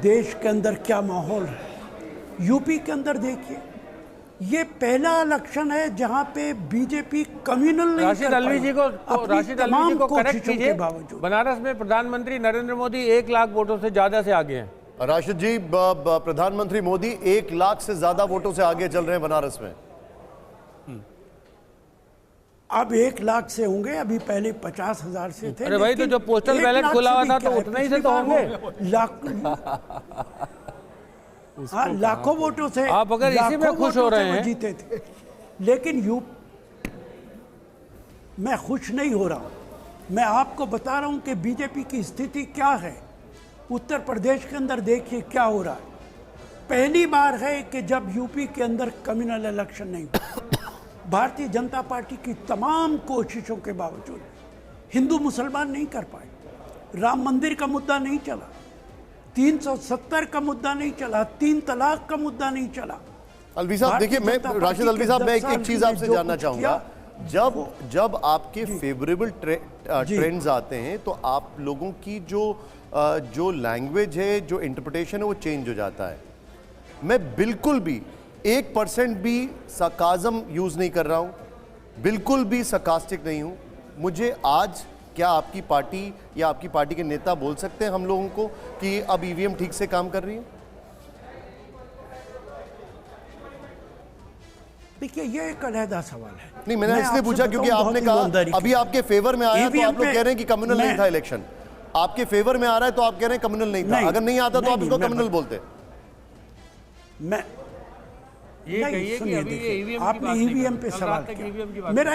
देश के अंदर क्या माहौल है। यूपी के अंदर देखिए, ये पहला इलेक्शन है जहां पे बीजेपी कम्युनल नहीं राशिद अलवी जी को करेक्ट कीजिए। बनारस में प्रधानमंत्री नरेंद्र मोदी 1 लाख वोटों से ज्यादा से आगे हैं। राशिद जी, प्रधानमंत्री मोदी 1 लाख से ज्यादा वोटों से आगे चल रहे हैं बनारस में। अब 1 लाख से होंगे, अभी पहले 50,000 से थे। अरे भाई, तो जो पोस्टल बैलेट खुला हुआ था तो उतना ही से तो होंगे। हाँ, लाखों वोटों से आप अगर इसी में खुश हो रहे हैं जीते थे। लेकिन मैं खुश नहीं हो रहा हूं। मैं आपको बता रहा हूं कि बीजेपी की स्थिति क्या है। उत्तर प्रदेश के अंदर देखिए क्या हो रहा है। पहली बार है कि जब यूपी के अंदर कम्युनल इलेक्शन नहीं हुआ। भारतीय जनता पार्टी की तमाम कोशिशों के बावजूद हिंदू मुसलमान नहीं कर पाए। राम मंदिर का मुद्दा नहीं चला, 370 का मुद्दा नहीं चला, 3 तलाक का मुद्दा नहीं चला। अलवी साहब देखिए, मैं राशिद अलवी साहब, मैं एक चीज आपसे जानना चाहूंगा। जब आपके फेवरेबल ट्रेंड्स आते हैं तो आप लोगों की जो लैंग्वेज है, जो इंटरप्रिटेशन है, वो चेंज हो जाता है। मैं बिल्कुल भी 1% भी सरकाज़म यूज नहीं कर रहा हूं, बिल्कुल भी सरकास्टिक नहीं हूं। मुझे आज क्या आपकी पार्टी या आपकी पार्टी के नेता बोल सकते हैं हम लोगों को कि अब ईवीएम ठीक से काम कर रही है? देखिए, ये एक अलहदा सवाल है। नहीं, मैंने इसलिए पूछा क्योंकि आपने कहा अभी आपके फेवर में आया तो आप लोग कह रहे हैं कि कम्युनल नहीं था इलेक्शन। आपके फेवर में आ रहा है तो आप कह रहे हैं कम्युनल नहीं था। अगर नहीं आता तो आप इसको कम्युनल बोलते। मैं ये कहिए कि अभी ये ईवीएम आपने ईवीएम पे सवाल किया। मेरा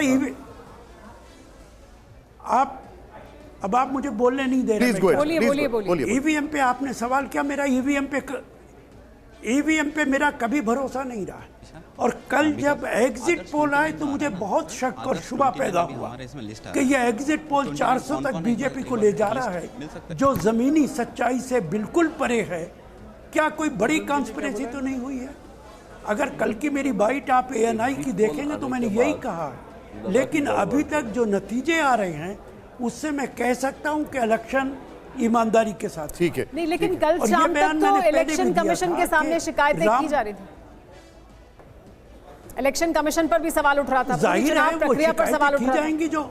अब आप मुझे बोलने नहीं दे रहे। बोलिए। ईवीएम पे आपने सवाल किया। मेरा ईवीएम पे मेरा कभी भरोसा नहीं रहा है। और कल जब एग्जिट पोल आए तो मुझे बहुत शक और शुबा पैदा हुआ कि यह एग्जिट पोल 400 तक बीजेपी को ले जा रहा है, जो जमीनी सच्चाई से बिल्कुल परे है। क्या कोई बड़ी कॉन्स्पिरेसी तो नहीं हुई है? अगर कल की मेरी बाइट आप ANI की देखेंगे तो मैंने यही कहा है। लेकिन अभी तक जो नतीजे आ रहे हैं उससे मैं कह सकता हूं कि इलेक्शन ईमानदारी के साथ। ठीक है। नहीं, लेकिन कल शाम तक तो इलेक्शन कमीशन के सामने शिकायतें की जा रही थी। इलेक्शन कमीशन पर भी सवाल उठ रहा था, पूरी जाहिर चुनाव है वो प्रक्रिया पर सवाल शिकायतें उठ की रहा था। जाएंगी। जो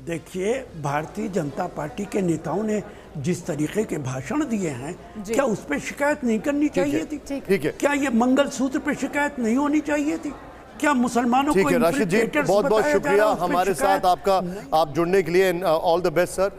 देखिए, भारतीय जनता पार्टी के नेताओं ने जिस तरीके के भाषण दिए हैं, क्या उस पर शिकायत नहीं करनी चाहिए थी? ठीक है। क्या ये मंगलसूत्र पे शिकायत नहीं होनी चाहिए थी? क्या मुसलमानों को ठीक है राशिद जी, infiltrators बहुत बहुत बताया जा शुक्रिया रहा है, उस पे हमारे शिकायत साथ आपका, आप जुड़ने के लिए। All the best sir.